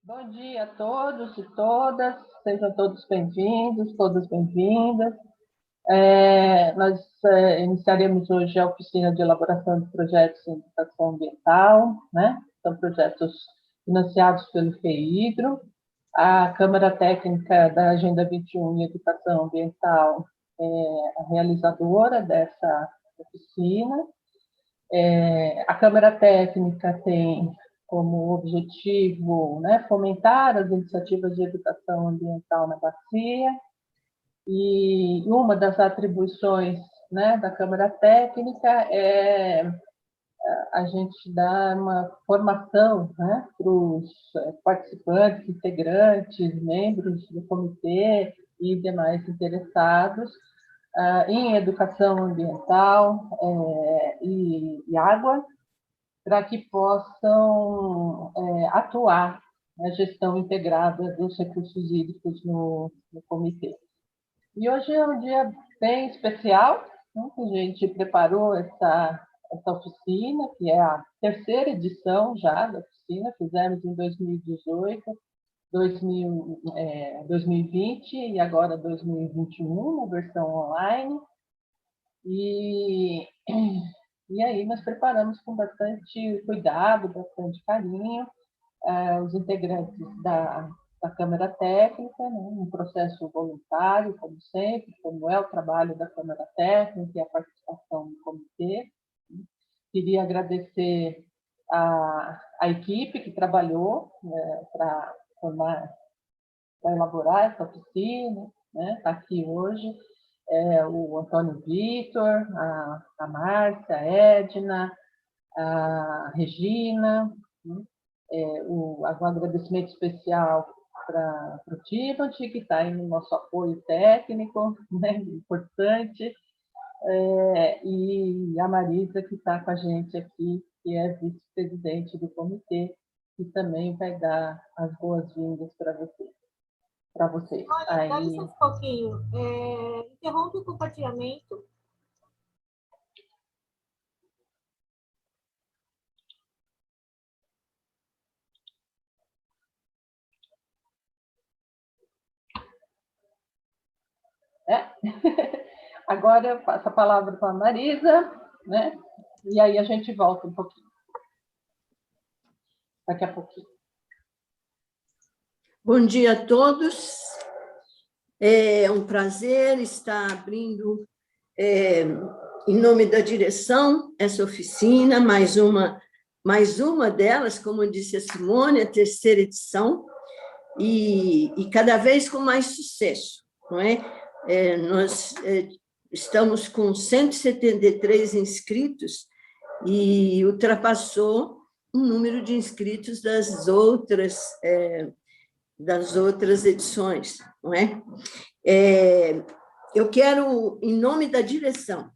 Bom dia a todos e todas, sejam todos bem-vindos, todas bem-vindas. Nós iniciaremos hoje a oficina de elaboração de projetos em educação ambiental, né? São projetos financiados pelo FEIDRO. A Câmara Técnica da Agenda 21 em Educação Ambiental é a realizadora dessa oficina. A Câmara Técnica tem como objetivo, né, fomentar as iniciativas de educação ambiental na bacia, e uma das atribuições, né, da Câmara Técnica é a gente dar uma formação, né, para os participantes, integrantes, membros do comitê e demais interessados em educação ambiental e água, para que possam atuar na gestão integrada dos recursos hídricos no comitê. E hoje é um dia bem especial, né, que a gente preparou essa oficina, que é a terceira edição já da oficina, fizemos em 2018, 2020 e agora 2021, na versão online. E aí nós preparamos com bastante cuidado, bastante carinho, os integrantes da Câmara Técnica, né, um processo voluntário, como sempre, como é o trabalho da Câmara Técnica e a participação do comitê. Queria agradecer a equipe que trabalhou, né, para elaborar essa oficina, né, está aqui hoje, o Antônio Vitor, a Márcia, a Edna, a Regina, né, um agradecimento especial para o Timothy, que está aí no nosso apoio técnico, né, importante, e a Marisa, que está com a gente aqui, que é vice-presidente do comitê, que também vai dar as boas-vindas para vocês. Olha, aí... dá licença um pouquinho. Interrompe o compartilhamento. Agora eu passo a palavra para a Marisa, né? E aí a gente volta um pouquinho. Daqui a pouquinho. Bom dia a todos. É um prazer estar abrindo, em nome da direção, essa oficina, mais uma delas, como disse a Simone, a terceira edição, e cada vez com mais sucesso, não é? Nós estamos com 173 inscritos e ultrapassou o número de inscritos das outras edições, não é? Eu quero, em nome da direção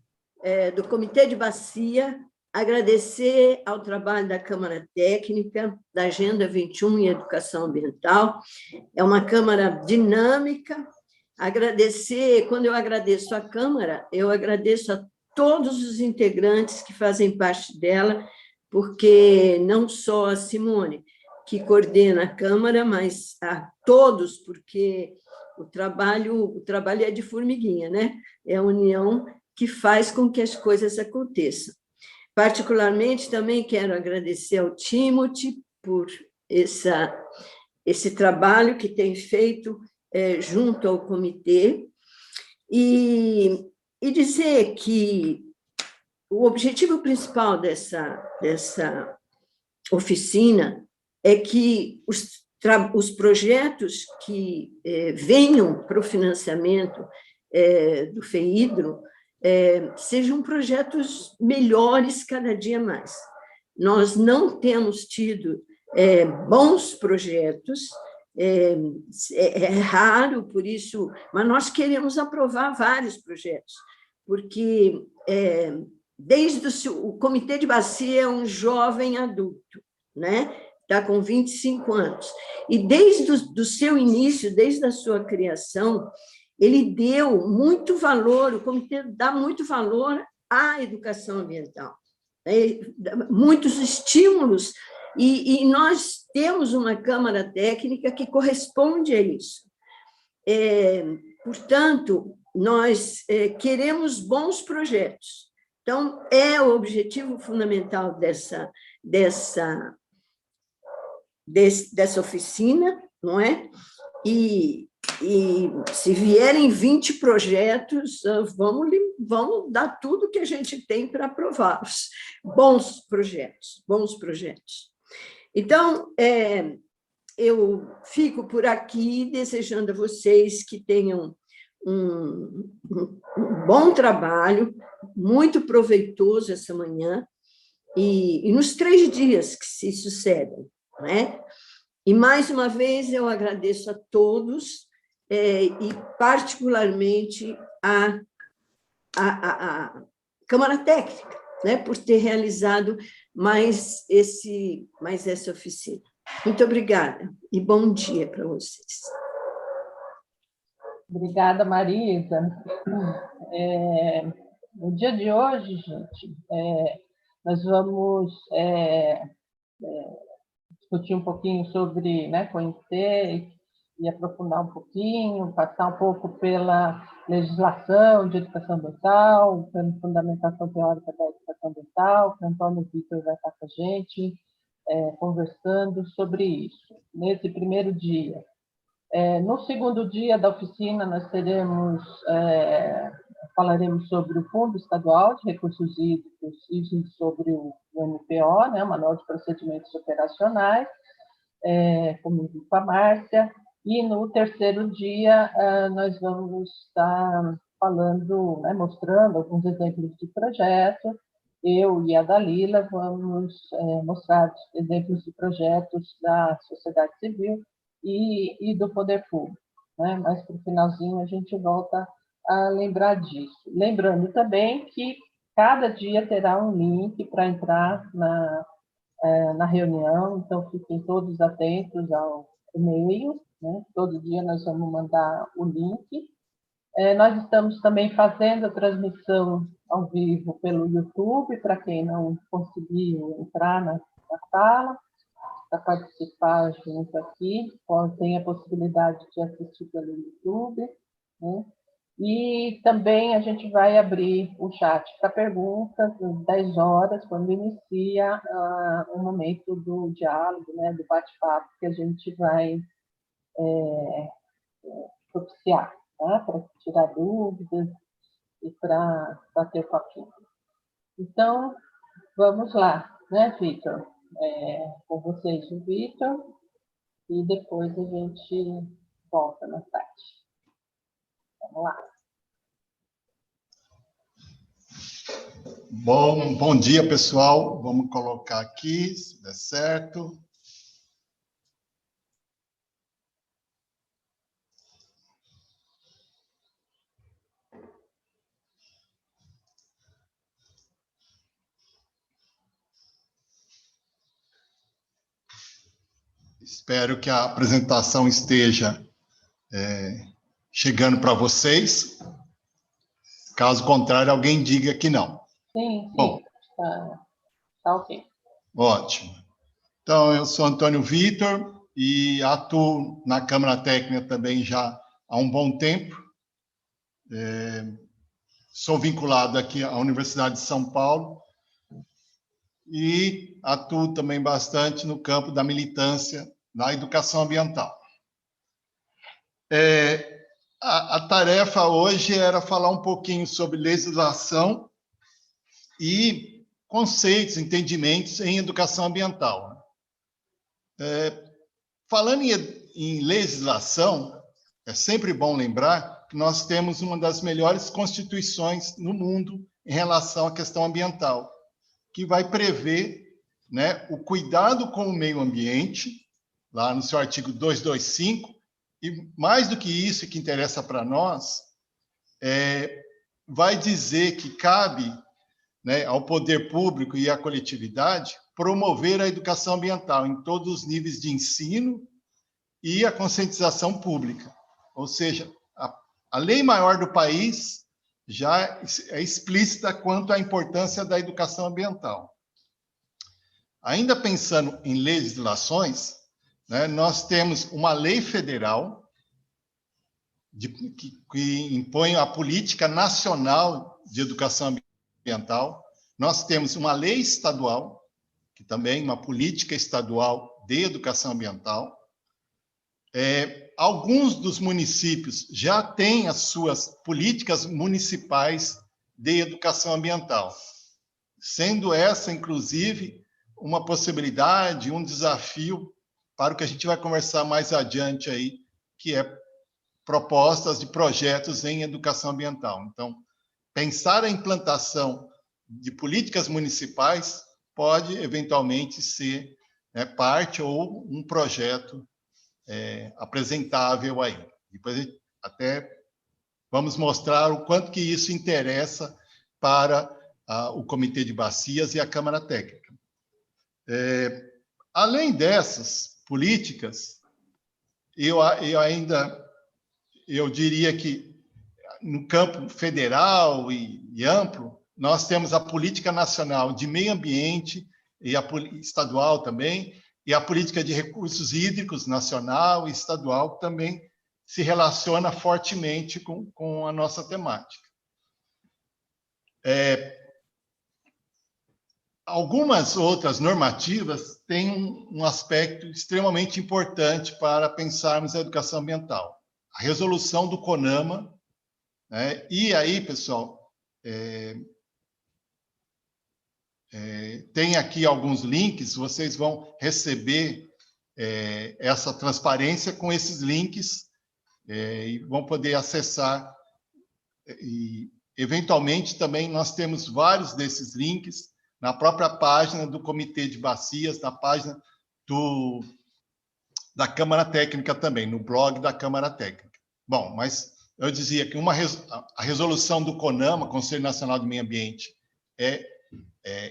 do Comitê de Bacia, agradecer ao trabalho da Câmara Técnica, da Agenda 21 em Educação Ambiental. É uma Câmara dinâmica. Agradecer, quando eu agradeço a Câmara, eu agradeço a todos os integrantes que fazem parte dela, porque não só a Simone, que coordena a Câmara, mas a todos, porque o trabalho é de formiguinha, né? É a união que faz com que as coisas aconteçam. Particularmente, também quero agradecer ao Timothy por esse trabalho que tem feito junto ao comitê, e dizer que o objetivo principal dessa oficina é que os projetos que venham para o financiamento do FEIDRO sejam projetos melhores cada dia mais. Nós não temos tido bons projetos, é raro, por isso, mas nós queremos aprovar vários projetos, porque desde o Comitê de Bacia é um jovem adulto, né? Está com 25 anos, e desde o seu início, desde a sua criação, ele deu muito valor, o comitê dá muito valor à educação ambiental. muitos estímulos, e nós temos uma Câmara Técnica que corresponde a isso. Portanto, nós queremos bons projetos. Então, é o objetivo fundamental dessa oficina, não é? E se vierem 20 projetos, vamos dar tudo que a gente tem para aprová-los. Bons projetos, bons projetos. Então, eu fico por aqui desejando a vocês que tenham um bom trabalho, muito proveitoso essa manhã, e nos 3 dias que se sucedem, né? E, mais uma vez, eu agradeço a todos, e particularmente a Câmara Técnica, né, por ter realizado mais essa oficina. Muito obrigada e bom dia para vocês. Obrigada, Marisa. No dia de hoje, gente, nós vamos discutir um pouquinho sobre, né, conhecer e aprofundar um pouquinho, passar um pouco pela legislação de educação ambiental, pela fundamentação teórica da educação ambiental, que o Antônio Vitor vai estar com a gente, conversando sobre isso, nesse primeiro dia. No segundo dia da oficina, nós falaremos sobre o Fundo Estadual de Recursos Hídricos e sobre o MPO, né, o Manual de Procedimentos Operacionais, comigo com a Márcia. E no terceiro dia, nós vamos estar falando, né, mostrando alguns exemplos de projeto. Eu e a Dalila vamos mostrar exemplos de projetos da sociedade civil e do poder público, né? Mas para o finalzinho a gente volta a lembrar disso. Lembrando também que cada dia terá um link para entrar na reunião, então fiquem todos atentos ao e-mail, né? Todo dia nós vamos mandar o link. Nós estamos também fazendo a transmissão ao vivo pelo YouTube, para quem não conseguiu entrar na sala, para participar junto aqui, tem a possibilidade de assistir pelo YouTube, né? E também a gente vai abrir o chat para perguntas às 10 horas, quando inicia o momento do diálogo, né, do bate-papo que a gente vai propiciar, tá? Para tirar dúvidas e para bater papinho. Então, vamos lá, né, Vitor? Com vocês o Vitor, e depois a gente volta na parte. Vamos lá. Bom dia, pessoal. Vamos colocar aqui, se der certo. Espero que a apresentação esteja chegando para vocês. Caso contrário, alguém diga que não. Sim, bom, tá ok. Ótimo. Então, eu sou Antônio Vitor e atuo na Câmara Técnica também já há um bom tempo. Sou vinculado aqui à Universidade de São Paulo e atuo também bastante no campo da militância na educação ambiental. A tarefa hoje era falar um pouquinho sobre legislação e conceitos, entendimentos em educação ambiental. Falando em legislação, é sempre bom lembrar que nós temos uma das melhores constituições no mundo em relação à questão ambiental, que vai prever, né, o cuidado com o meio ambiente, lá no seu artigo 225, e mais do que isso, que interessa para nós, vai dizer que cabe, né, ao poder público e à coletividade promover a educação ambiental em todos os níveis de ensino e a conscientização pública. Ou seja, a lei maior do país já é explícita quanto à importância da educação ambiental. Ainda pensando em legislações, né, nós temos uma lei federal que impõe a política nacional de educação ambiental. Nós temos uma lei estadual, que também é uma política estadual de educação ambiental. Alguns dos municípios já têm as suas políticas municipais de educação ambiental, sendo essa, inclusive, uma possibilidade, um desafio para o que a gente vai conversar mais adiante aí, que é propostas de projetos em educação ambiental. Então, pensar a implantação de políticas municipais pode, eventualmente, ser, né, parte ou um projeto apresentável aí. Depois até vamos mostrar o quanto que isso interessa para o Comitê de Bacias e a Câmara Técnica. Além dessas políticas, eu diria que no campo federal e amplo, nós temos a Política Nacional de Meio Ambiente e a estadual também, e a Política de Recursos Hídricos nacional e estadual também se relaciona fortemente com a nossa temática. Algumas outras normativas têm um aspecto extremamente importante para pensarmos a educação ambiental. A resolução do CONAMA, né? E aí, pessoal, tem aqui alguns links, vocês vão receber essa transparência com esses links e vão poder acessar. E, eventualmente, também nós temos vários desses links na própria página do Comitê de Bacias, na página da Câmara Técnica também, no blog da Câmara Técnica. Bom, mas eu dizia que a resolução do CONAMA, Conselho Nacional de Meio Ambiente, é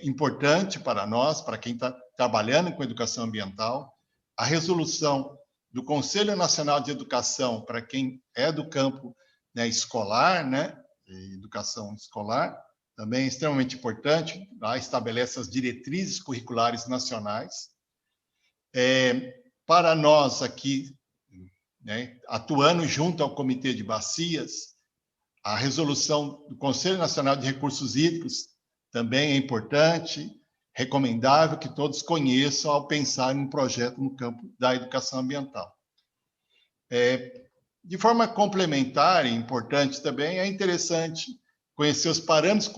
importante para nós, para quem está trabalhando com educação ambiental. A resolução do Conselho Nacional de Educação, para quem é do campo, né, escolar, né, educação escolar, também é extremamente importante. Lá estabelece as diretrizes curriculares nacionais. Para nós aqui, né, atuando junto ao Comitê de Bacias, a resolução do Conselho Nacional de Recursos Hídricos também é importante, recomendável que todos conheçam ao pensar em um projeto no campo da educação ambiental. De forma complementar e importante também, é interessante conhecer os parâmetros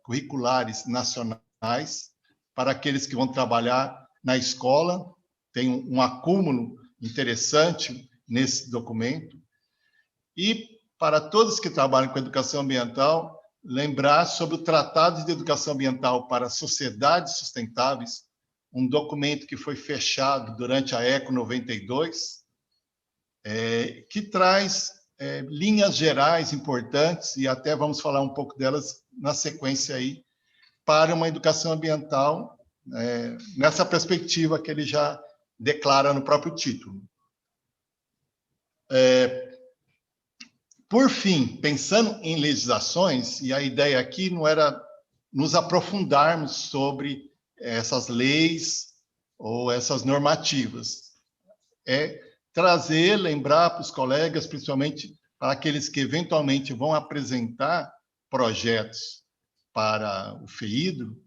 curriculares nacionais para aqueles que vão trabalhar na escola. Tem um acúmulo interessante nesse documento. E para todos que trabalham com educação ambiental, lembrar sobre o Tratado de Educação Ambiental para Sociedades Sustentáveis, um documento que foi fechado durante a ECO 92, que traz linhas gerais importantes, e até vamos falar um pouco delas na sequência aí, para uma educação ambiental, nessa perspectiva que ele já declara no próprio título. Por fim, pensando em legislações, e a ideia aqui não era nos aprofundarmos sobre essas leis ou essas normativas, trazer, lembrar para os colegas, principalmente para aqueles que eventualmente vão apresentar projetos para o FEIDRO,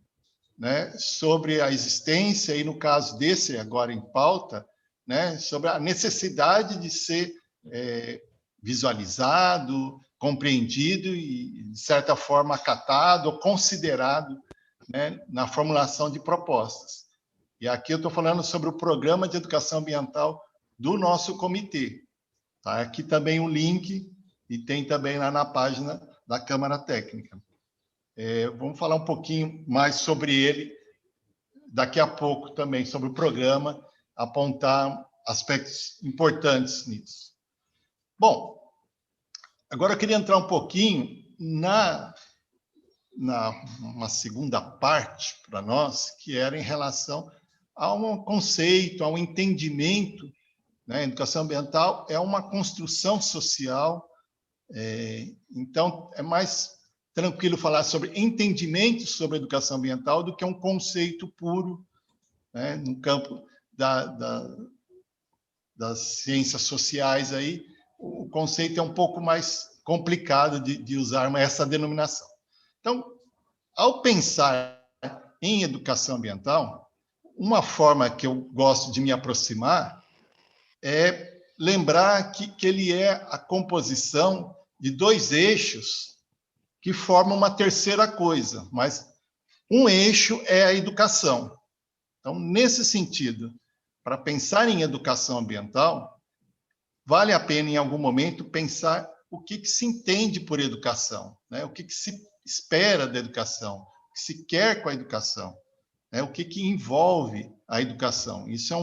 né, sobre a existência, e no caso desse agora em pauta, né, sobre a necessidade de ser visualizado, compreendido e, de certa forma, acatado ou considerado, né, na formulação de propostas. E aqui eu estou falando sobre o Programa de Educação Ambiental do nosso comitê. Tá? Aqui também o link, e tem também lá na página da Câmara Técnica. Vamos falar um pouquinho mais sobre ele daqui a pouco também, sobre o programa, apontar aspectos importantes nisso. Bom, agora eu queria entrar um pouquinho uma segunda parte para nós, que era em relação a um conceito, a um entendimento, né? A educação ambiental é uma construção social, então é mais tranquilo falar sobre entendimento sobre a educação ambiental do que um conceito puro né? No campo das ciências sociais, aí, o conceito é um pouco mais complicado de usar essa denominação. Então, ao pensar em educação ambiental, uma forma que eu gosto de me aproximar é lembrar que ele é a composição de dois eixos que formam uma terceira coisa, mas um eixo é a educação. Então, nesse sentido, para pensar em educação ambiental, vale a pena, em algum momento, pensar o que se entende por educação, né? O que se espera da educação, o que se quer com a educação, né? O que envolve a educação. Isso é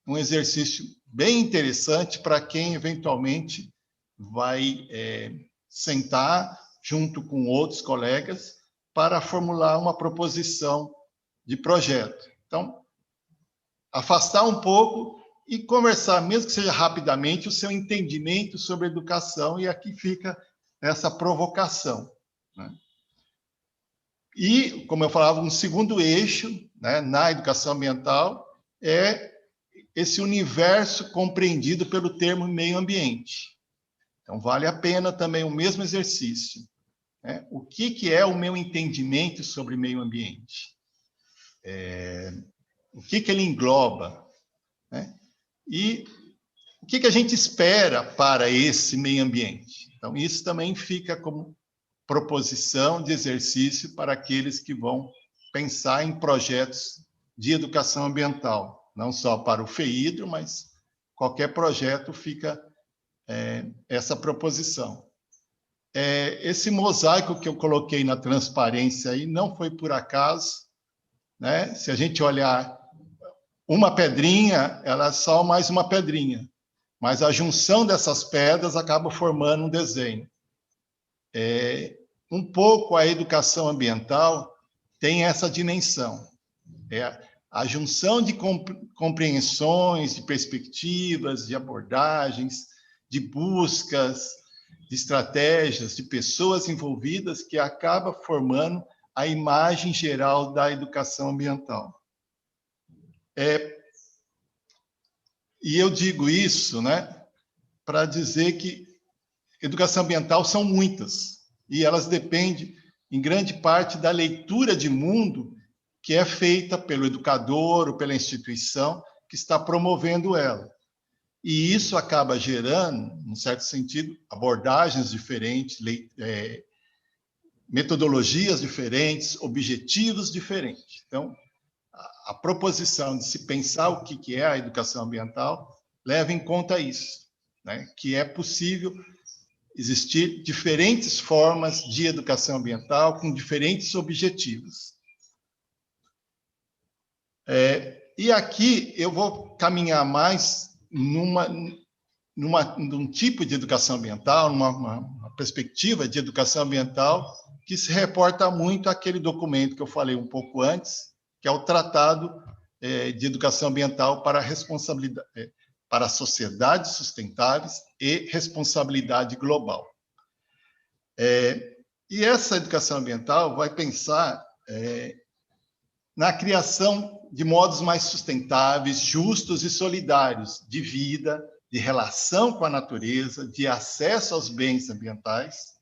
um exercício bem interessante para quem, eventualmente, vai sentar junto com outros colegas para formular uma proposição de projeto. Então, afastar um pouco e conversar, mesmo que seja rapidamente, o seu entendimento sobre educação, e aqui fica essa provocação, né? E, como eu falava, um segundo eixo, né, na educação ambiental é esse universo compreendido pelo termo meio ambiente. Então, vale a pena também o mesmo exercício, né? O que é o meu entendimento sobre meio ambiente? O que ele engloba, né? E o que a gente espera para esse meio ambiente? Então, isso também fica como proposição de exercício para aqueles que vão pensar em projetos de educação ambiental, não só para o FEIDRO, mas qualquer projeto fica essa proposição. Esse mosaico que eu coloquei na transparência aí não foi por acaso, né? Se a gente olhar uma pedrinha, ela é só mais uma pedrinha, mas a junção dessas pedras acaba formando um desenho. Um pouco a educação ambiental tem essa dimensão. A junção de compreensões, de perspectivas, de abordagens, de buscas, de estratégias, de pessoas envolvidas que acaba formando a imagem geral da educação ambiental. E eu digo isso, né, para dizer que educação ambiental são muitas, e elas dependem, em grande parte, da leitura de mundo que é feita pelo educador ou pela instituição que está promovendo ela. E isso acaba gerando, num certo sentido, abordagens diferentes, metodologias diferentes, objetivos diferentes. Então, a proposição de se pensar o que é a educação ambiental leva em conta isso, né? Que é possível existir diferentes formas de educação ambiental com diferentes objetivos. E aqui eu vou caminhar mais num tipo de educação ambiental, numa perspectiva de educação ambiental que se reporta muito àquele documento que eu falei um pouco antes, que é o Tratado de Educação Ambiental para Sociedades Sustentáveis e Responsabilidade Global. E essa educação ambiental vai pensar na criação de modos mais sustentáveis, justos e solidários de vida, de relação com a natureza, de acesso aos bens ambientais,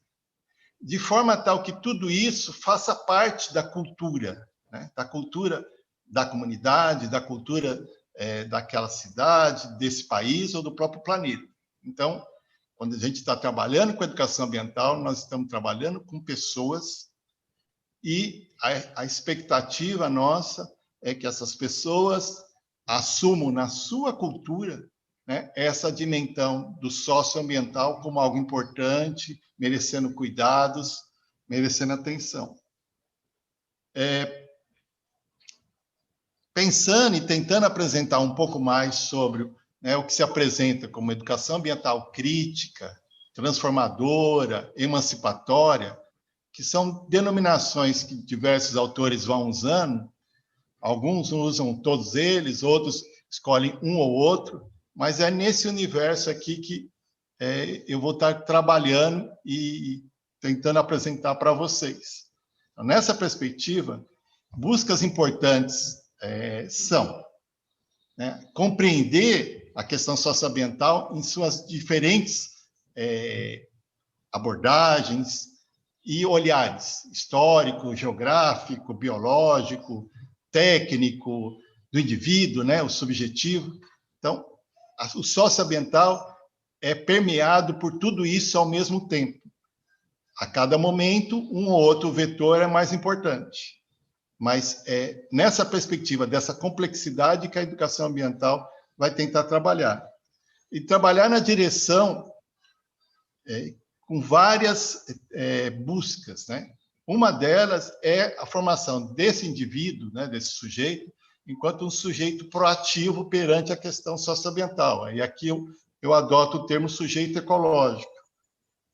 de forma tal que tudo isso faça parte da cultura, né? Da cultura da comunidade, da cultura daquela cidade, desse país ou do próprio planeta. Então, quando a gente está trabalhando com educação ambiental, nós estamos trabalhando com pessoas e a expectativa nossa é que essas pessoas assumam na sua cultura, né, essa dimensão do socioambiental como algo importante, merecendo cuidados, merecendo atenção. Pensando e tentando apresentar um pouco mais sobre, né, o que se apresenta como educação ambiental crítica, transformadora, emancipatória, que são denominações que diversos autores vão usando. Alguns usam todos eles, outros escolhem um ou outro, mas é nesse universo aqui que eu vou estar trabalhando e tentando apresentar para vocês. Então, nessa perspectiva, buscas importantes são né? Compreender a questão socioambiental em suas diferentes abordagens e olhares, histórico, geográfico, biológico, técnico, do indivíduo, né? O subjetivo. Então, o socioambiental é permeado por tudo isso ao mesmo tempo. A cada momento, um ou outro vetor é mais importante. Mas é nessa perspectiva, dessa complexidade, que a educação ambiental vai tentar trabalhar. E trabalhar na direção com várias buscas, né? Uma delas é a formação desse indivíduo, né, desse sujeito, enquanto um sujeito proativo perante a questão socioambiental. E aqui eu adoto o termo sujeito ecológico,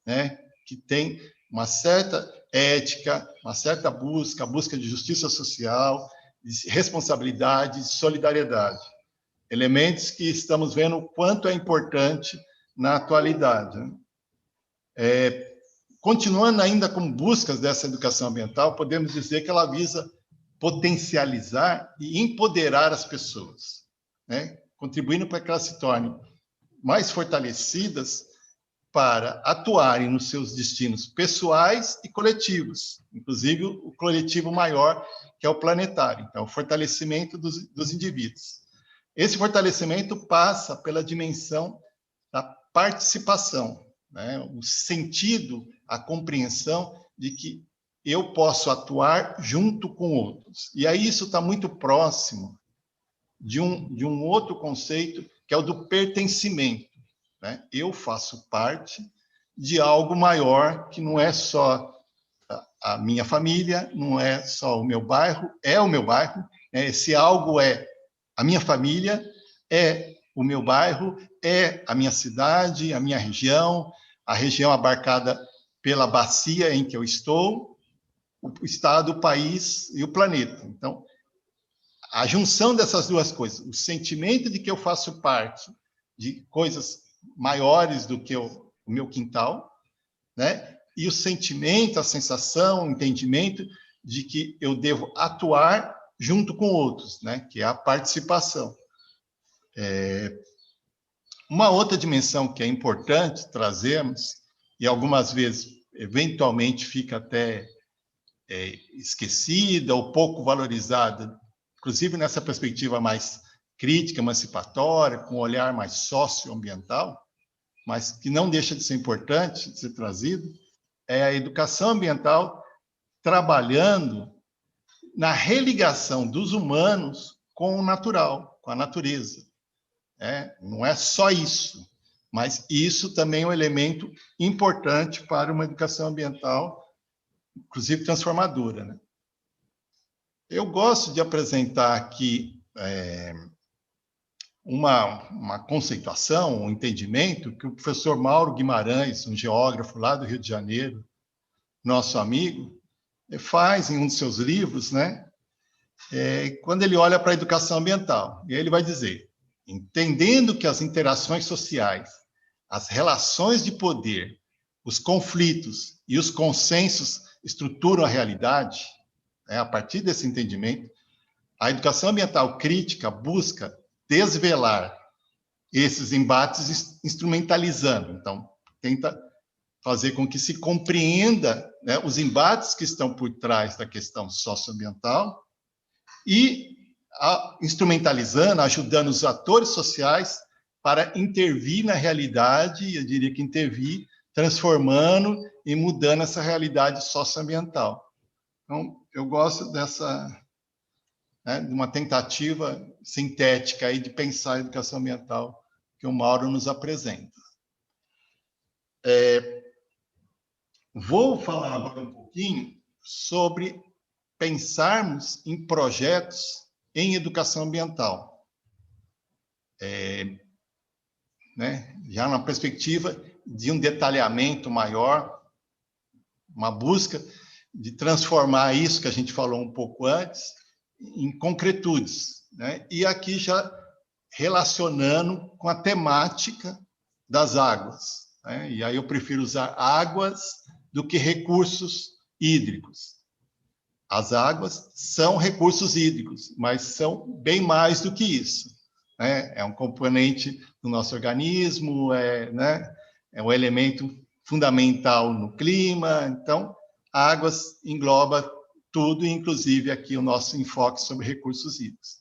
né, que tem uma certa ética, uma certa busca de justiça social, de responsabilidade, de solidariedade. Elementos que estamos vendo o quanto é importante na atualidade, né? Continuando ainda com buscas dessa educação ambiental, podemos dizer que ela visa potencializar e empoderar as pessoas, né? Contribuindo para que elas se tornem mais fortalecidas para atuarem nos seus destinos pessoais e coletivos, inclusive o coletivo maior, que é o planetário. Então, o fortalecimento dos indivíduos. Esse fortalecimento passa pela dimensão da participação, né? O sentido, a compreensão de que eu posso atuar junto com outros. E aí isso está muito próximo de um outro conceito, que é o do pertencimento, né? Eu faço parte de algo maior, que não é só a minha família, não é só o meu bairro, é o meu bairro, né? Esse algo é a minha família, é o meu bairro, é a minha cidade, a minha região, a região abarcada pela bacia em que eu estou, o estado, o país e o planeta. Então, a junção dessas duas coisas, o sentimento de que eu faço parte de coisas maiores do que o meu quintal, né? E o sentimento, a sensação, o entendimento de que eu devo atuar junto com outros, né? Que é a participação. Uma outra dimensão que é importante trazermos, e algumas vezes, eventualmente, fica até esquecida ou pouco valorizada, inclusive nessa perspectiva mais crítica, emancipatória, com um olhar mais socioambiental, mas que não deixa de ser importante de ser trazido, é a educação ambiental trabalhando na religação dos humanos com o natural, com a natureza. Não é só isso, mas isso também é um elemento importante para uma educação ambiental, inclusive transformadora, né? Eu gosto de apresentar aqui uma conceituação, um entendimento que o professor Mauro Guimarães, um geógrafo lá do Rio de Janeiro, nosso amigo, faz em um de seus livros, né? Quando ele olha para a educação ambiental. E aí ele vai dizer: entendendo que as interações sociais, as relações de poder, os conflitos e os consensos estruturam a realidade, a partir desse entendimento, a educação ambiental crítica busca desvelar esses embates instrumentalizando. Então, tenta fazer com que se compreenda, né, os embates que estão por trás da questão socioambiental e instrumentalizando, ajudando os atores sociais para intervir na realidade, eu diria que intervir, transformando e mudando essa realidade socioambiental. Então, eu gosto dessa, né, de uma tentativa sintética aí de pensar a educação ambiental que o Mauro nos apresenta. Vou falar agora um pouquinho sobre pensarmos em projetos em educação ambiental, né, já na perspectiva de um detalhamento maior, uma busca de transformar isso que a gente falou um pouco antes em concretudes, né? E aqui já relacionando com a temática das águas, né? E aí eu prefiro usar águas do que recursos hídricos. As águas são recursos hídricos, mas são bem mais do que isso, né? É um componente do nosso organismo, né? É um elemento fundamental no clima. Então, a água engloba tudo, inclusive aqui o nosso enfoque sobre recursos hídricos.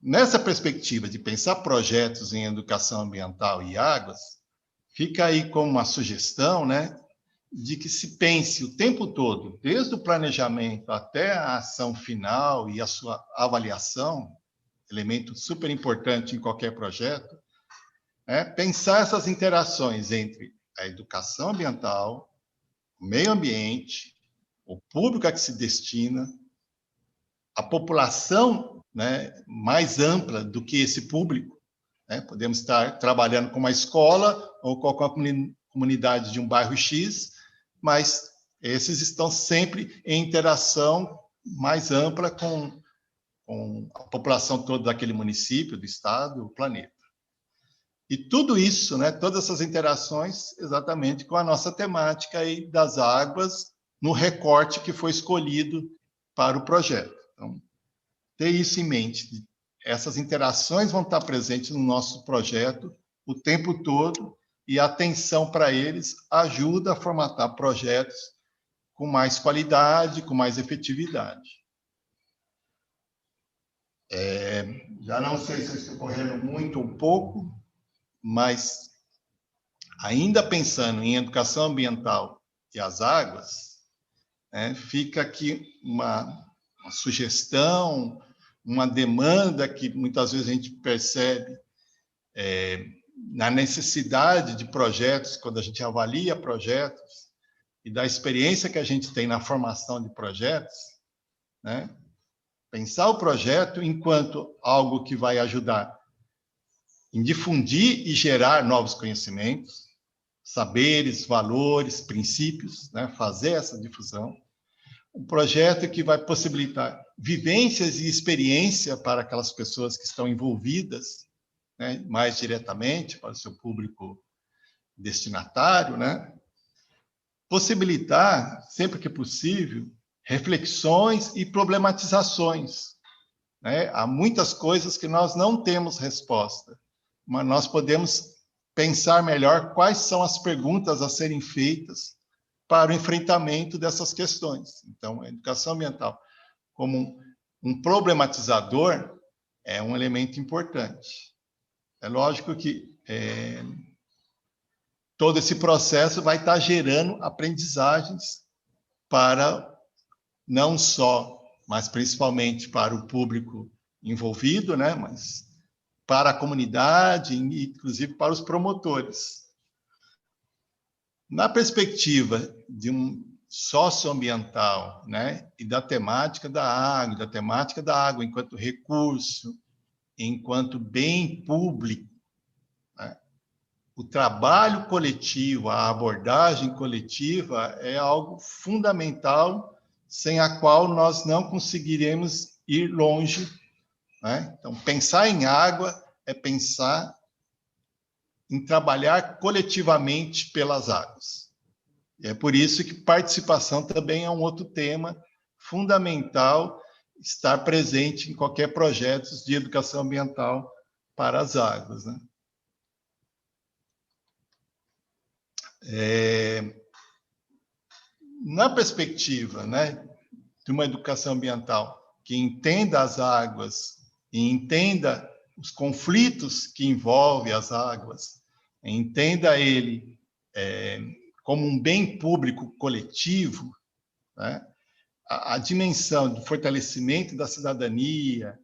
Nessa perspectiva de pensar projetos em educação ambiental e águas, fica aí como uma sugestão, né, de que se pense o tempo todo, desde o planejamento até a ação final e a sua avaliação, elemento super importante em qualquer projeto, pensar essas interações entre a educação ambiental, o meio ambiente, o público a que se destina, a população, né, mais ampla do que esse público, né? Podemos estar trabalhando com uma escola ou com a comunidade de um bairro X, mas esses estão sempre em interação mais ampla com a população toda daquele município, do estado, do planeta. E tudo isso, né, todas essas interações, exatamente com a nossa temática aí das águas, no recorte que foi escolhido para o projeto. Então, ter isso em mente. Essas interações vão estar presentes no nosso projeto o tempo todo, e a atenção para eles ajuda a formatar projetos com mais qualidade, com mais efetividade. Já não sei se eu estou correndo muito ou pouco, mas ainda pensando em educação ambiental e as águas, fica aqui uma sugestão, uma demanda que muitas vezes a gente percebe na necessidade de projetos, quando a gente avalia projetos, e da experiência que a gente tem na formação de projetos, né? Pensar o projeto enquanto algo que vai ajudar em difundir e gerar novos conhecimentos, saberes, valores, princípios, né? Fazer essa difusão. Um projeto que vai possibilitar vivências e experiência para aquelas pessoas que estão envolvidas, né? Mais diretamente para o seu público destinatário, né? Possibilitar, sempre que possível, reflexões e problematizações, né? Há muitas coisas que nós não temos resposta, mas nós podemos pensar melhor quais são as perguntas a serem feitas para o enfrentamento dessas questões. Então, a educação ambiental, como um problematizador, é um elemento importante. É lógico que todo esse processo vai estar gerando aprendizagens para não só, mas principalmente para o público envolvido, né? Mas para a comunidade, inclusive para os promotores. Na perspectiva de um socioambiental, né? E da temática da água enquanto recurso, enquanto bem público, né? O trabalho coletivo, a abordagem coletiva é algo fundamental, sem a qual nós não conseguiremos ir longe, né? Então, pensar em água é pensar em trabalhar coletivamente pelas águas. E é por isso que participação também é um outro tema fundamental, estar presente em qualquer projeto de educação ambiental para as águas, né? Na perspectiva, né, de uma educação ambiental que entenda as águas e entenda os conflitos que envolvem as águas, entenda ele como um bem público coletivo, né, a dimensão do fortalecimento da cidadania,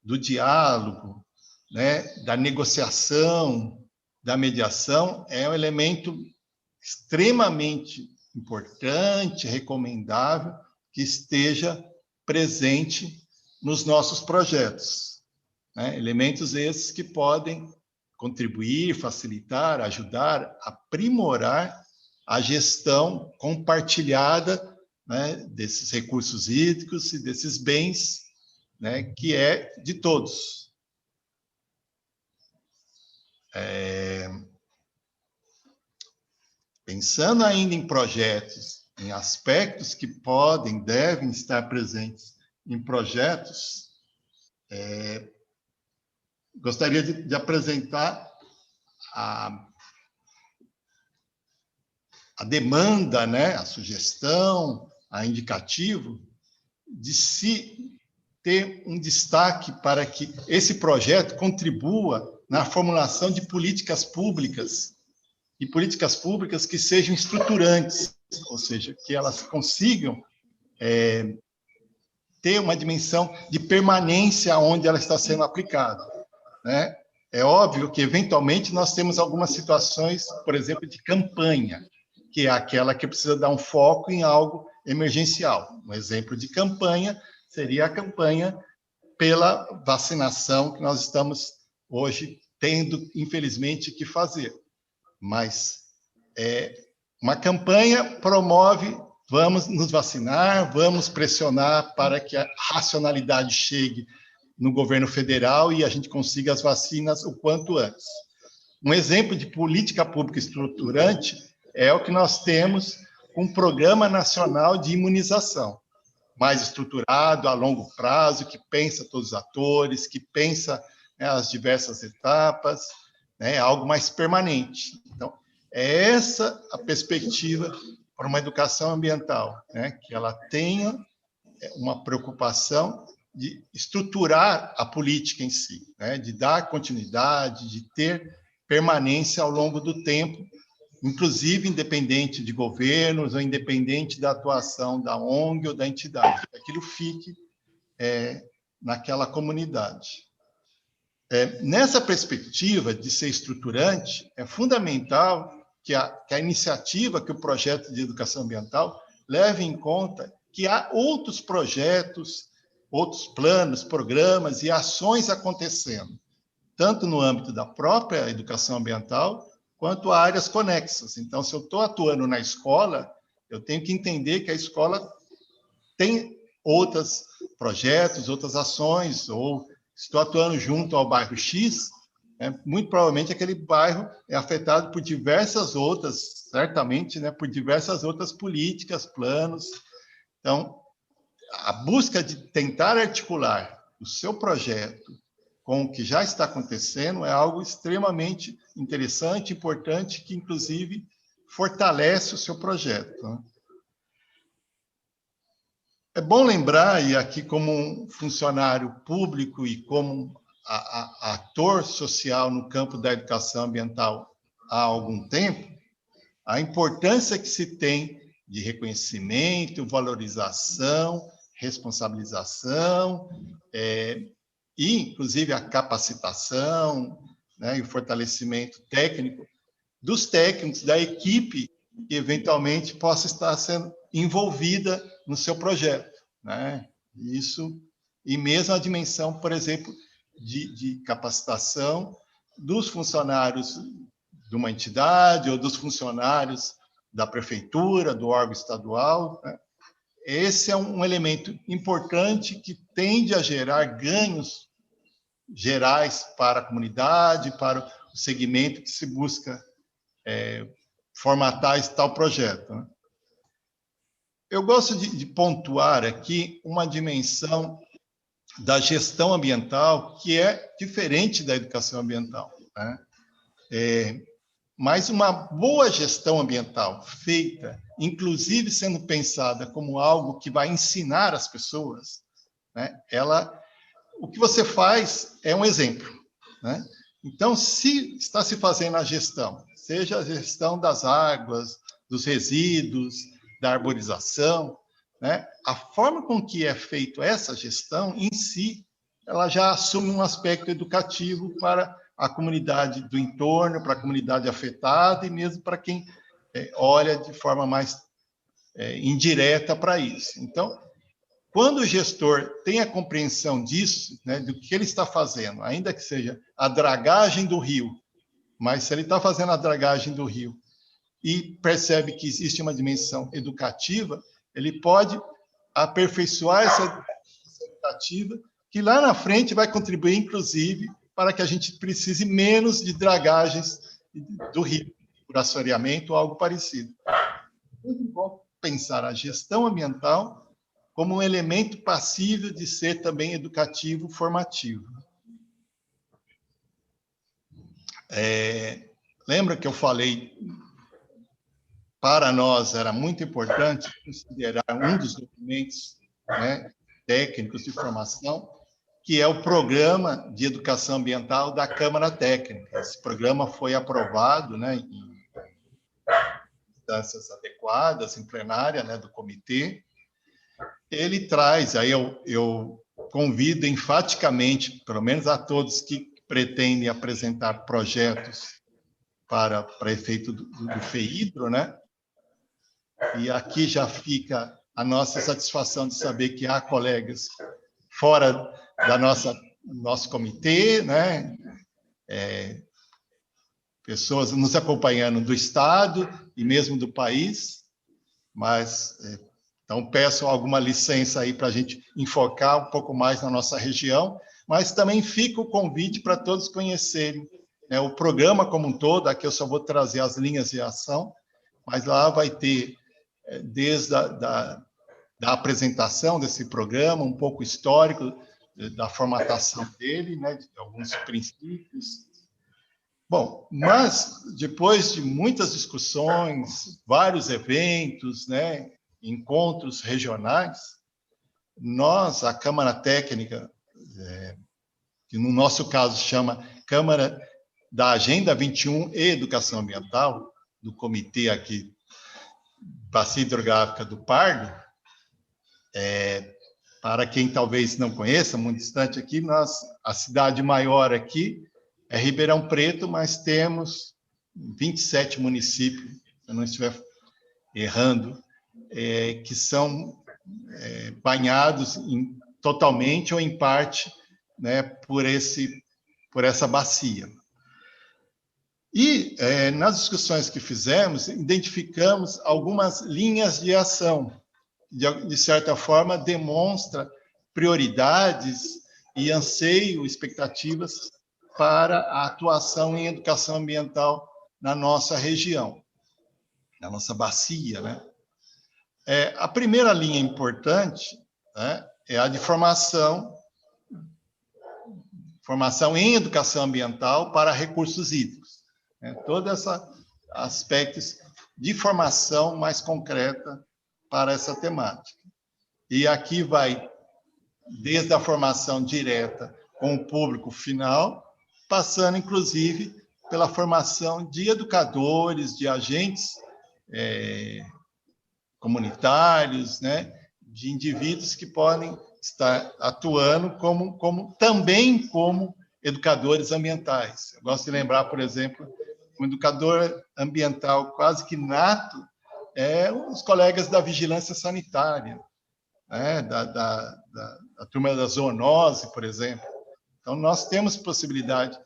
do diálogo, né, da negociação, da mediação, é um elemento extremamente importante, recomendável, que esteja presente nos nossos projetos, né? Elementos esses que podem contribuir, facilitar, ajudar, aprimorar a gestão compartilhada, né, desses recursos hídricos e desses bens, né, que é de todos. Pensando ainda em projetos, em aspectos que podem, devem estar presentes em projetos, Gostaria de apresentar a demanda, né, a sugestão, a indicativo de se ter um destaque para que esse projeto contribua na formulação de políticas públicas, e políticas públicas que sejam estruturantes, ou seja, que elas consigam ter uma dimensão de permanência onde ela está sendo aplicada, né? É óbvio que, eventualmente, nós temos algumas situações, por exemplo, de campanha, que é aquela que precisa dar um foco em algo emergencial. Um exemplo de campanha seria a campanha pela vacinação que nós estamos hoje tendo, infelizmente, que fazer. Mas uma campanha promove: vamos nos vacinar, vamos pressionar para que a racionalidade chegue no governo federal e a gente consiga as vacinas o quanto antes. Um exemplo de política pública estruturante é o que nós temos com o Programa Nacional de Imunização, mais estruturado, a longo prazo, que pensa todos os atores, que pensa, né, as diversas etapas, né, algo mais permanente. Então, é essa a perspectiva para uma educação ambiental, né, que ela tenha uma preocupação de estruturar a política em si, né, de dar continuidade, de ter permanência ao longo do tempo, inclusive independente de governos ou independente da atuação da ONG ou da entidade, que aquilo fique naquela comunidade. Nessa perspectiva de ser estruturante, é fundamental que a iniciativa, que o projeto de educação ambiental leve em conta que há outros projetos, outros planos, programas e ações acontecendo, tanto no âmbito da própria educação ambiental, quanto a áreas conexas. Então, se eu estou atuando na escola, eu tenho que entender que a escola tem outros projetos, outras ações, ou estou atuando junto ao bairro X, muito provavelmente aquele bairro é afetado por diversas outras, certamente, né, por diversas outras políticas, planos. Então, a busca de tentar articular o seu projeto com o que já está acontecendo é algo extremamente interessante, importante, que, inclusive, fortalece o seu projeto, né? É bom lembrar, e aqui como um funcionário público e como ator social no campo da educação ambiental há algum tempo, a importância que se tem de reconhecimento, valorização, responsabilização, e, inclusive, a capacitação, né, e o fortalecimento técnico dos técnicos, da equipe que, eventualmente, possa estar sendo envolvida no seu projeto, né? Isso, e mesmo a dimensão, por exemplo, de capacitação dos funcionários de uma entidade ou dos funcionários da prefeitura, do órgão estadual, né? Esse é um elemento importante que tende a gerar ganhos gerais para a comunidade, para o segmento que se busca formatar esse tal projeto, né? Eu gosto de pontuar aqui uma dimensão da gestão ambiental que é diferente da educação ambiental, né? Mas uma boa gestão ambiental feita, inclusive sendo pensada como algo que vai ensinar as pessoas, né? O que você faz é um exemplo, né? Então, se está se fazendo a gestão, seja a gestão das águas, dos resíduos, da arborização, né? A forma com que é feita essa gestão em si, ela já assume um aspecto educativo para a comunidade do entorno, para a comunidade afetada e mesmo para quem olha de forma mais indireta para isso. Então, quando o gestor tem a compreensão disso, né, do que ele está fazendo, ainda que seja a dragagem do rio, mas se ele está fazendo a dragagem do rio e percebe que existe uma dimensão educativa, ele pode aperfeiçoar essa educativa, que lá na frente vai contribuir, inclusive, para que a gente precise menos de dragagens do rio, por assoreamento ou algo parecido. Muito bom pensar a gestão ambiental como um elemento passível de ser também educativo, formativo. Lembra que eu falei, para nós era muito importante considerar um dos documentos, né, técnicos de formação, que é o Programa de Educação Ambiental da Câmara Técnica. Esse programa foi aprovado, né, em instâncias adequadas, em plenária, né, do comitê. Ele traz, aí eu convido enfaticamente, pelo menos a todos que pretendem apresentar projetos para efeito do FEIDRO, né? E aqui já fica a nossa satisfação de saber que há colegas fora da nosso comitê, né? Pessoas nos acompanhando do Estado e mesmo do país, mas então peço alguma licença aí para a gente enfocar um pouco mais na nossa região, mas também fica o convite para todos conhecerem, né, o programa como um todo. Aqui eu só vou trazer as linhas de ação, mas lá vai ter, desde da apresentação desse programa, um pouco histórico da formatação dele, né, de alguns princípios. Bom, mas depois de muitas discussões, vários eventos, né, encontros regionais, nós, a Câmara Técnica, que no nosso caso chama Câmara da Agenda 21 e Educação Ambiental, do comitê aqui, Bacia Hidrográfica do Pardo, para quem talvez não conheça, muito distante aqui, a cidade maior aqui é Ribeirão Preto, mas temos 27 municípios, se eu não estiver errando, que são banhados totalmente ou em parte, né, por essa bacia. E, nas discussões que fizemos, identificamos algumas linhas de ação, de certa forma, demonstra prioridades e anseio, expectativas para a atuação em educação ambiental na nossa região, na nossa bacia, né? A primeira linha importante, né, é a de formação em educação ambiental para recursos hídricos. Todos esses aspectos de formação mais concreta para essa temática. E aqui vai desde a formação direta com o público final, passando, inclusive, pela formação de educadores, de agentes comunitários, né, de indivíduos que podem estar atuando também como educadores ambientais. Eu gosto de lembrar, por exemplo, um educador ambiental quase que nato os colegas da vigilância sanitária, né, da turma da zoonose, por exemplo. Então, nós temos possibilidade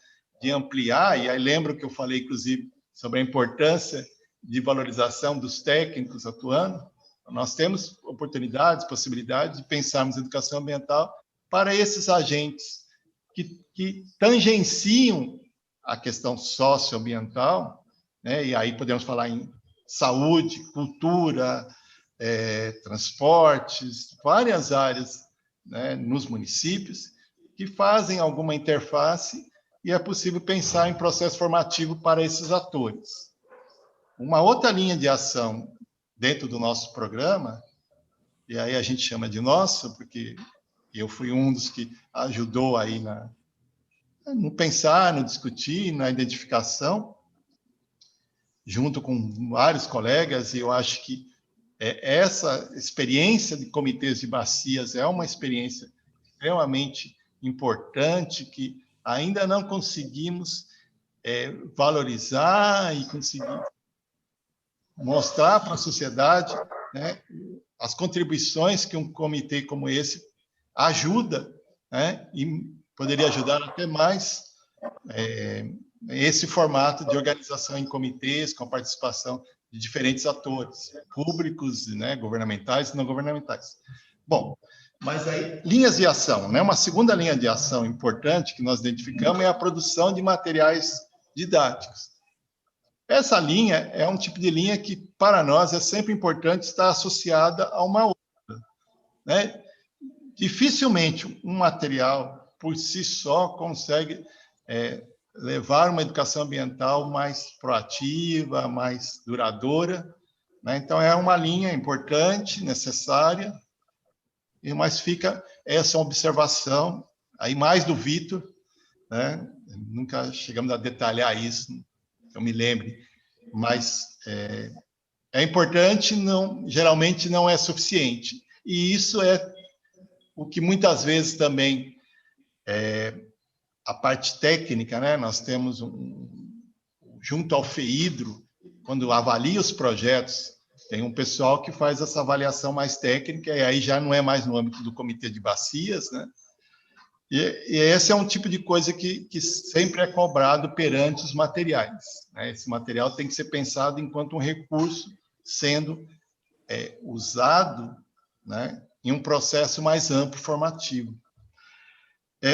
de ampliar, e aí lembro que eu falei, inclusive, sobre a importância de valorização dos técnicos atuando. Nós temos oportunidades, possibilidades de pensarmos em educação ambiental para esses agentes que tangenciam a questão socioambiental, né? E aí podemos falar em saúde, cultura, transportes, várias áreas, né, nos municípios, que fazem alguma interface e é possível pensar em processo formativo para esses atores. Uma outra linha de ação dentro do nosso programa, e aí a gente chama de nosso, porque eu fui um dos que ajudou aí no pensar, no discutir, na identificação, junto com vários colegas, e eu acho que essa experiência de comitês de bacias é uma experiência extremamente importante que ainda não conseguimos valorizar e conseguir mostrar para a sociedade, né, as contribuições que um comitê como esse ajuda, né, e poderia ajudar até mais esse formato de organização em comitês, com a participação de diferentes atores, públicos, né, governamentais e não governamentais. Bom, mas aí, linhas de ação, né? Uma segunda linha de ação importante que nós identificamos é a produção de materiais didáticos. Essa linha é um tipo de linha que, para nós, é sempre importante estar associada a uma outra, né? Dificilmente um material, por si só, consegue levar uma educação ambiental mais proativa, mais duradoura, né? Então, é uma linha importante, necessária, mas fica essa observação, aí mais do Vitor, né? Nunca chegamos a detalhar isso, que eu me lembre, mas é importante, geralmente não é suficiente. E isso é o que muitas vezes também a parte técnica, né? Nós temos junto ao FEIDRO, quando avalia os projetos, tem um pessoal que faz essa avaliação mais técnica, e aí já não é mais no âmbito do Comitê de Bacias, né? E esse é um tipo de coisa que sempre é cobrado perante os materiais, né? Esse material tem que ser pensado enquanto um recurso sendo usado, né, em um processo mais amplo, formativo.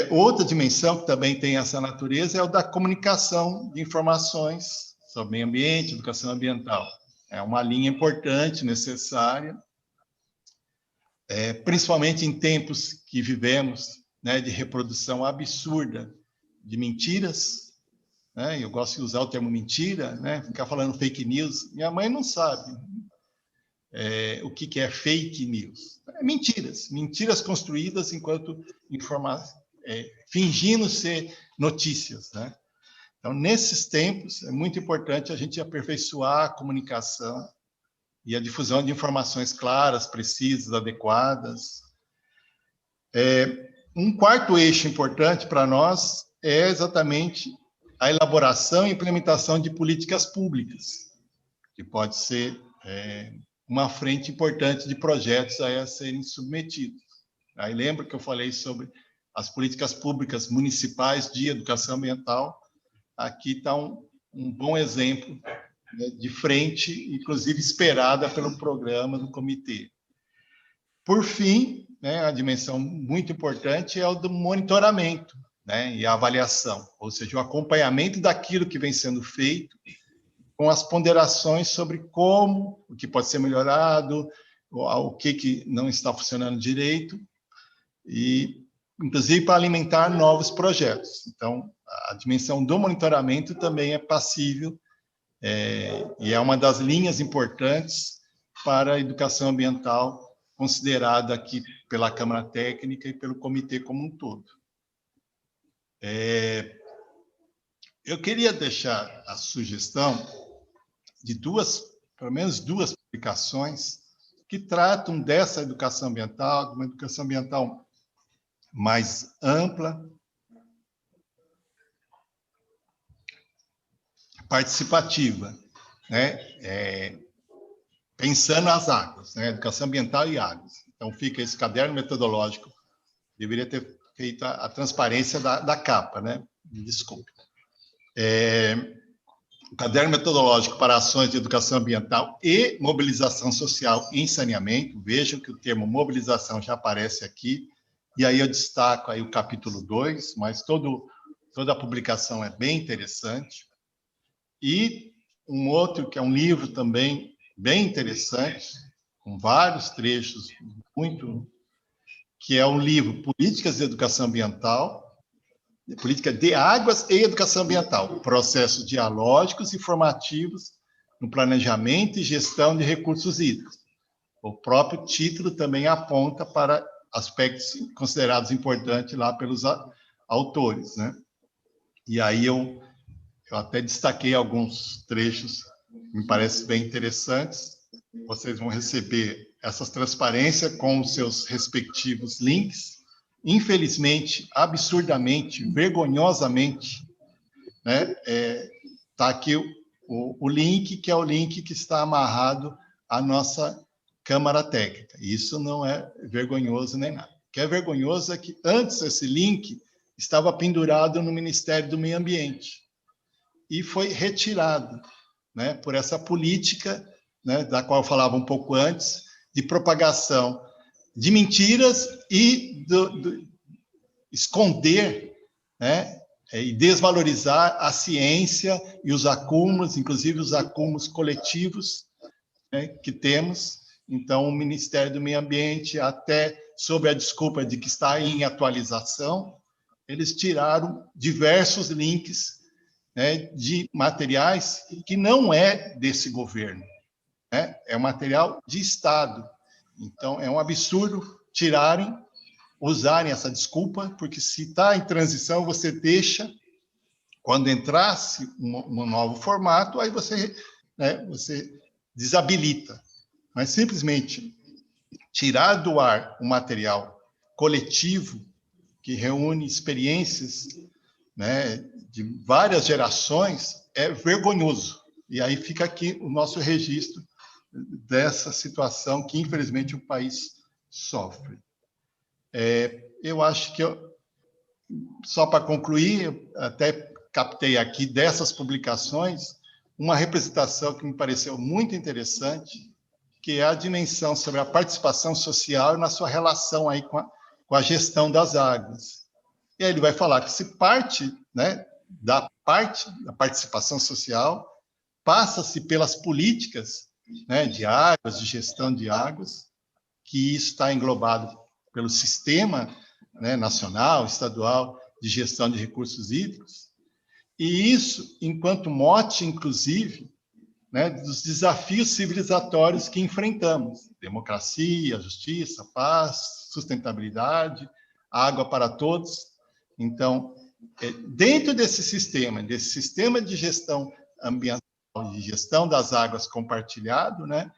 Outra dimensão que também tem essa natureza é o da comunicação de informações sobre meio ambiente, educação ambiental. É uma linha importante, necessária, principalmente em tempos que vivemos, né, de reprodução absurda de mentiras, né? Eu gosto de usar o termo mentira, né? Ficar falando fake news. Minha mãe não sabe o que é fake news. Mentiras construídas enquanto fingindo ser notícias, né? Então, nesses tempos, é muito importante a gente aperfeiçoar a comunicação e a difusão de informações claras, precisas, adequadas. Um quarto eixo importante para nós é exatamente a elaboração e implementação de políticas públicas, que pode ser uma frente importante de projetos a serem submetidos. Aí lembra que eu falei sobre as políticas públicas municipais de educação ambiental. Aqui está um bom exemplo, né, de frente, inclusive esperada pelo programa do comitê. Por fim, né, a dimensão muito importante é o do monitoramento, né, e a avaliação, ou seja, o acompanhamento daquilo que vem sendo feito, com as ponderações sobre o que pode ser melhorado, o que não está funcionando direito, e inclusive para alimentar novos projetos. Então, a dimensão do monitoramento também é passível, e é uma das linhas importantes para a educação ambiental, considerada aqui pela Câmara Técnica e pelo comitê como um todo. Eu queria deixar a sugestão de pelo menos duas publicações que tratam dessa educação ambiental, de uma educação ambiental mais ampla, participativa, né? Pensando as águas, né? Educação ambiental e águas. Então, fica esse caderno metodológico. Deveria ter feito a transparência da capa, né? Me desculpe. O caderno metodológico para ações de educação ambiental e mobilização social em saneamento. Vejam que o termo mobilização já aparece aqui. E aí eu destaco aí o capítulo 2, mas toda a publicação é bem interessante. E um outro, que é um livro também bem interessante, com vários trechos, que é um livro Políticas de Educação Ambiental, Política de Águas e Educação Ambiental, processos dialógicos e formativos no planejamento e gestão de recursos hídricos. O próprio título também aponta para aspectos considerados importantes lá pelos autores, né? E aí eu até destaquei alguns trechos que me parecem bem interessantes. Vocês vão receber essas transparências com os seus respectivos links. Infelizmente, absurdamente, vergonhosamente, né, está aqui o link, que é o link que está amarrado à nossa Câmara Técnica. Isso não é vergonhoso nem nada. O que é vergonhoso é que antes esse link estava pendurado no Ministério do Meio Ambiente e foi retirado, né, por essa política, né, da qual eu falava um pouco antes, de propagação de mentiras e esconder, né, e desvalorizar a ciência e os acúmulos, inclusive os acúmulos coletivos, né, que temos. Então, o Ministério do Meio Ambiente, até sob a desculpa de que está em atualização, eles tiraram diversos links, né, de materiais que não é desse governo, né? É um material de Estado. Então, é um absurdo usarem essa desculpa, porque se está em transição, você deixa, quando entrasse um novo formato, aí você, né, você desabilita. Mas simplesmente tirar do ar um material coletivo que reúne experiências, né, de várias gerações é vergonhoso. E aí fica aqui o nosso registro dessa situação que, infelizmente, o país sofre. Eu acho que, só para concluir, eu até captei aqui dessas publicações uma representação que me pareceu muito interessante, que é a dimensão sobre a participação social na sua relação aí com a gestão das águas. E aí ele vai falar que se parte, né, da participação social passa-se pelas políticas, né, de águas, de gestão de águas, que isso está englobado pelo sistema, né, nacional, estadual, de gestão de recursos hídricos, e isso enquanto mote, inclusive, né, dos desafios civilizatórios que enfrentamos: democracia, justiça, paz, sustentabilidade, água para todos. Então, dentro desse sistema de gestão ambiental, de gestão das águas compartilhado, né,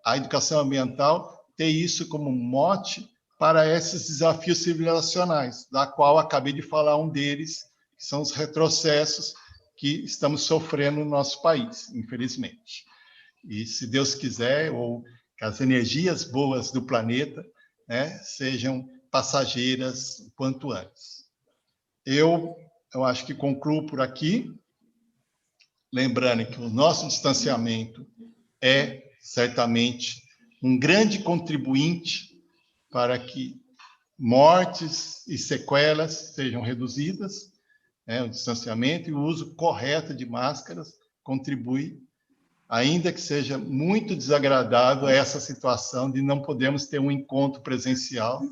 a educação ambiental tem isso como mote para esses desafios civilizacionais, da qual acabei de falar um deles, que são os retrocessos que estamos sofrendo no nosso país, infelizmente. E, se Deus quiser, ou que as energias boas do planeta, né, sejam passageiras o quanto antes. Eu acho que concluo por aqui, lembrando que o nosso distanciamento é certamente um grande contribuinte para que mortes e sequelas sejam reduzidas, né? O distanciamento e o uso correto de máscaras contribui, ainda que seja muito desagradável essa situação de não podermos ter um encontro presencial,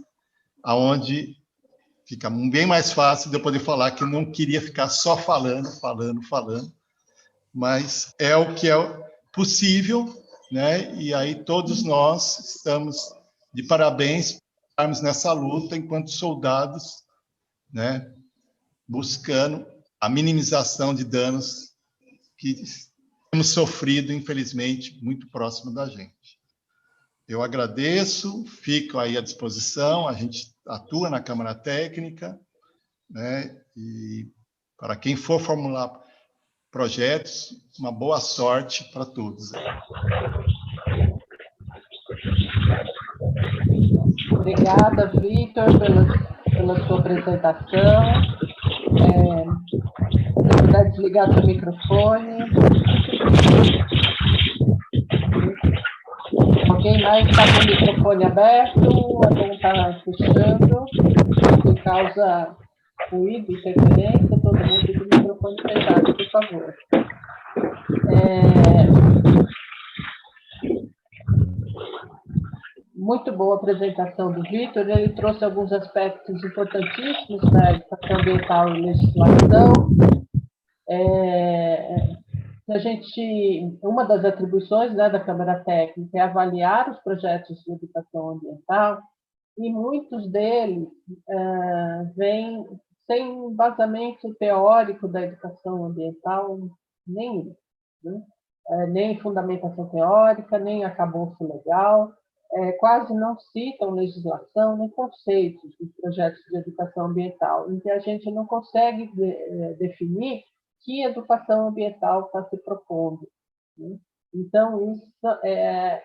aonde fica bem mais fácil de eu poder falar que eu não queria ficar só falando, mas é o que é possível, né? E aí todos nós estamos de parabéns por estarmos nessa luta enquanto soldados, né? Buscando a minimização de danos que temos sofrido, infelizmente, muito próximo da gente. Eu agradeço, fico aí à disposição, a gente atua na Câmara Técnica, né? E para quem for formular projetos, uma boa sorte para todos. Obrigada, Vitor, pela sua apresentação. Se puder desligar seu microfone. Alguém mais está com o microfone aberto ou não está fechando? Que causa ruído, interferência, todo mundo com o microfone fechado, por favor. Muito boa a apresentação do Vitor, ele trouxe alguns aspectos importantíssimos da educação ambiental e legislação. Uma das atribuições, né, da Câmara Técnica é avaliar os projetos de educação ambiental, e muitos deles vêm sem embasamento teórico da educação ambiental nenhum, né? Nem fundamentação teórica, nem arcabouço legal, quase não citam legislação nem conceitos dos projetos de educação ambiental, em que a gente não consegue definir que educação ambiental está se propondo, né? Então,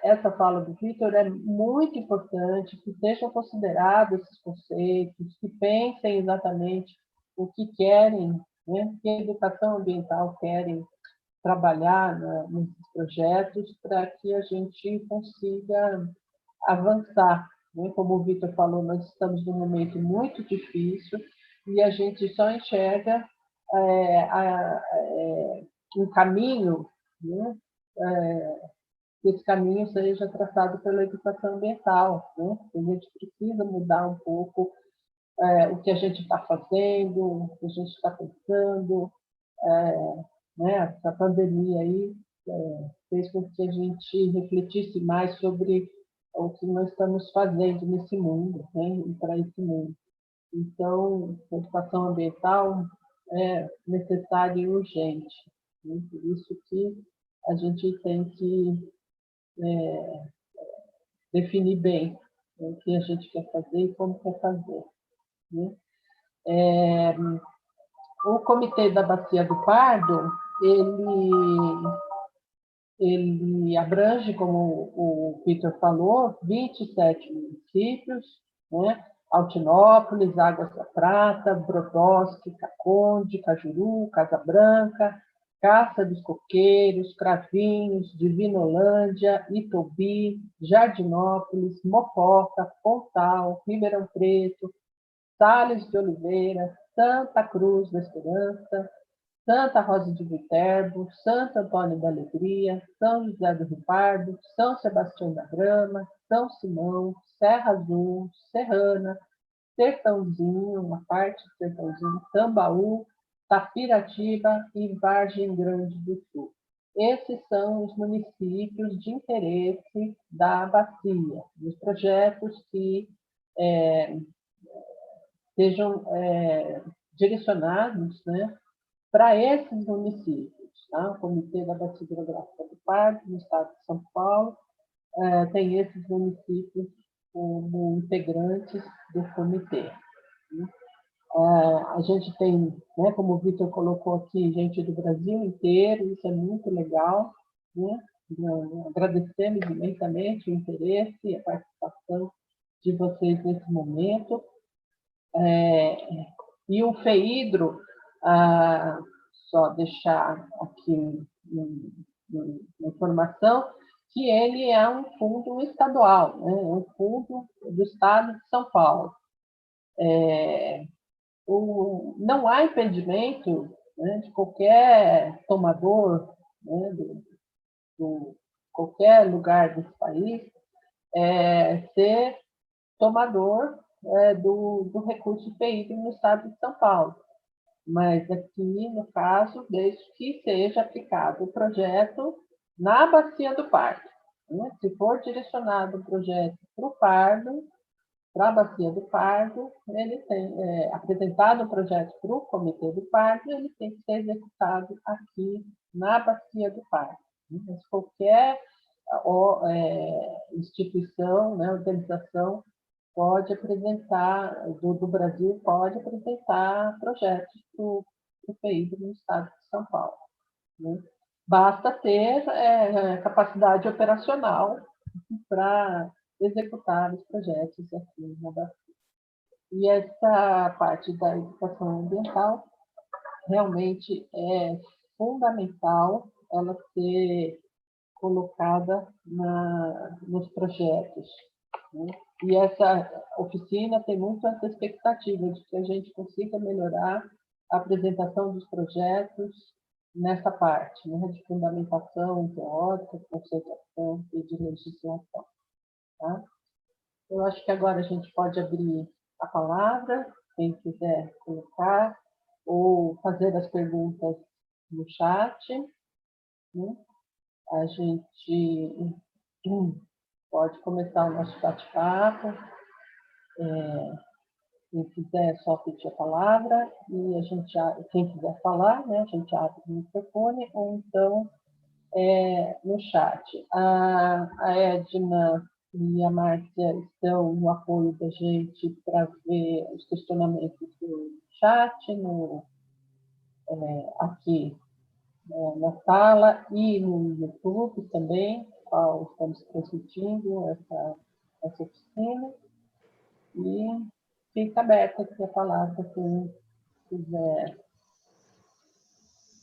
essa fala do Vitor é muito importante, que sejam considerados esses conceitos, que pensem exatamente o que querem, né, que educação ambiental querem trabalhar nesses projetos, para que a gente consiga avançar, né? Como o Vitor falou, nós estamos num momento muito difícil e a gente só enxerga um caminho, né, que esse caminho seja traçado pela educação ambiental, né? A gente precisa mudar um pouco o que a gente está fazendo, o que a gente está pensando, né? Essa pandemia aí fez com que a gente refletisse mais sobre o que nós estamos fazendo nesse mundo, né? E para esse mundo. Então, a educação ambiental é necessária e urgente, né? Por isso que a gente tem que definir bem o que a gente quer fazer e como quer fazer, né? O Comitê da Bacia do Pardo, ele abrange, como o Peter falou, 27 municípios, né? Altinópolis, Águas da Prata, Brodowski, Caconde, Cajuru, Casa Branca, Caça dos Coqueiros, Cravinhos, Divinolândia, Itobi, Jardinópolis, Mococa, Pontal, Ribeirão Preto, Sales de Oliveira, Santa Cruz da Esperança, Santa Rosa de Viterbo, Santo Antônio da Alegria, São José do Rio Pardo, São Sebastião da Grama, São Simão, Serra Azul, Serrana, Sertãozinho, uma parte do Sertãozinho, Tambaú, Tapiratiba e Vargem Grande do Sul. Esses são os municípios de interesse da bacia, dos projetos que sejam direcionados, né, para esses municípios. Tá? O Comitê da Bacia Hidrográfica do Pardo, no estado de São Paulo, tem esses municípios como integrantes do comitê. Né? A gente tem, né, como o Vitor colocou aqui, gente do Brasil inteiro, isso é muito legal. Né? Agradecemos imensamente o interesse e a participação de vocês nesse momento. E o FEIDRO, só deixar aqui uma informação, que ele é um fundo estadual, né? Um fundo do estado de São Paulo. Não há impedimento, né, de qualquer tomador, né, qualquer lugar desse país ser tomador do recurso FEIDRO no estado de São Paulo. Mas aqui, no caso, desde que seja aplicado o projeto na Bacia do Pardo. Né? Se for direcionado o projeto para o Pardo, para a Bacia do Pardo, ele tem apresentado o projeto para o Comitê do Pardo, ele tem que ser executado aqui na Bacia do Pardo. Mas qualquer instituição, né, organização, pode apresentar, do Brasil, pode apresentar projetos para o FEIDRO no estado de São Paulo. Né? Basta ter capacidade operacional para executar os projetos aqui na Bacia. E essa parte da educação ambiental realmente é fundamental ela ser colocada nos projetos. Né? E essa oficina tem muito essa expectativa de que a gente consiga melhorar a apresentação dos projetos nessa parte, né, de fundamentação teórica, conceituação e de legislação. Tá? Eu acho que agora a gente pode abrir a palavra, quem quiser colocar, ou fazer as perguntas no chat. Né? A gente pode começar o nosso bate-papo. Quem quiser, é só pedir a palavra, e a gente, quem quiser falar, né, a gente abre o microfone, ou então no chat. A Edna e a Márcia estão no apoio da gente para ver os questionamentos do chat, aqui na sala e no YouTube também, qual estamos transmitindo essa oficina. E fica aberta aqui a palavra quem quiser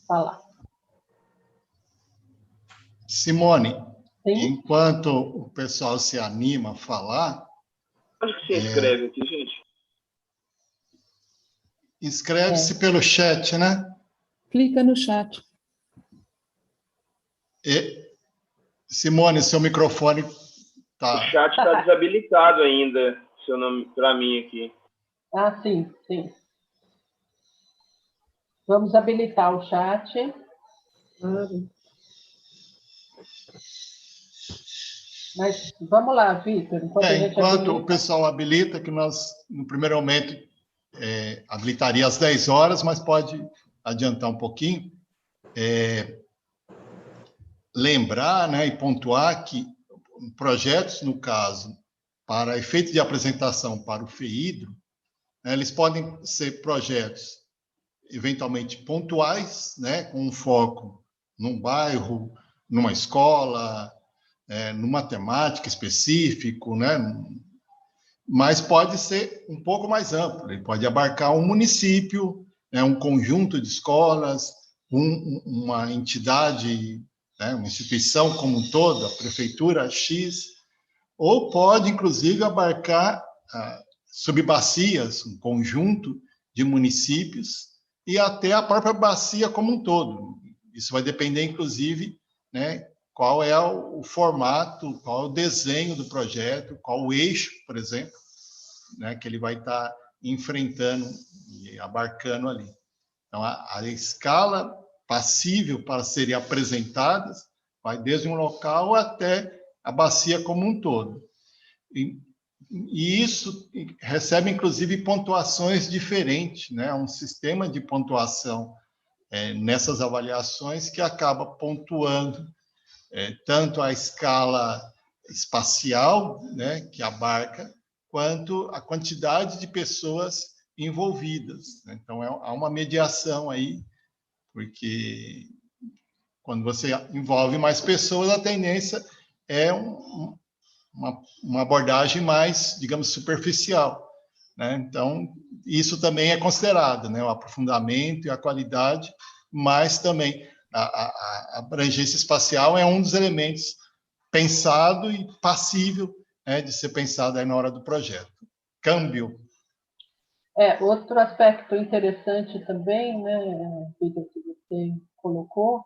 falar. Simone, Sim? enquanto o pessoal se anima a falar... Onde que você escreve aqui, gente? Inscreve-se pelo chat, né? Clica no chat. Simone, seu microfone O está... chat está desabilitado ainda, seu nome para mim aqui. Ah, sim, sim. Vamos habilitar o chat. Mas vamos lá, Vitor, enquanto a gente Enquanto habilita. o pessoal habilita, que nós, no primeiro momento, habilitaria às 10 horas, mas pode adiantar um pouquinho. Lembrar, né, e pontuar que projetos, no caso, para efeito de apresentação para o FEIDRO, né, eles podem ser projetos eventualmente pontuais, né, com um foco num bairro, numa escola, numa temática específico, né, mas pode ser um pouco mais amplo. Ele pode abarcar um município, né, um conjunto de escolas, uma entidade, né, uma instituição como um todo, a prefeitura X, ou pode, inclusive, abarcar subbacias, um conjunto de municípios, e até a própria bacia como um todo. Isso vai depender, inclusive, né, qual é o formato, qual é o desenho do projeto, qual o eixo, por exemplo, né, que ele vai estar enfrentando e abarcando ali. Então, a escala passível para serem apresentadas vai desde um local até a bacia como um todo. E isso recebe, inclusive, pontuações diferentes, né? Um sistema de pontuação nessas avaliações que acaba pontuando tanto a escala espacial, né, que abarca, quanto a quantidade de pessoas envolvidas. Então, há uma mediação aí, porque quando você envolve mais pessoas, a tendência é uma abordagem mais, digamos, superficial, né? Então, isso também é considerado, né? O aprofundamento e a qualidade, mas também a abrangência espacial é um dos elementos pensado e passível, né, de ser pensado aí na hora do projeto. Câmbio. Outro aspecto interessante também, né, Vitor, que você colocou,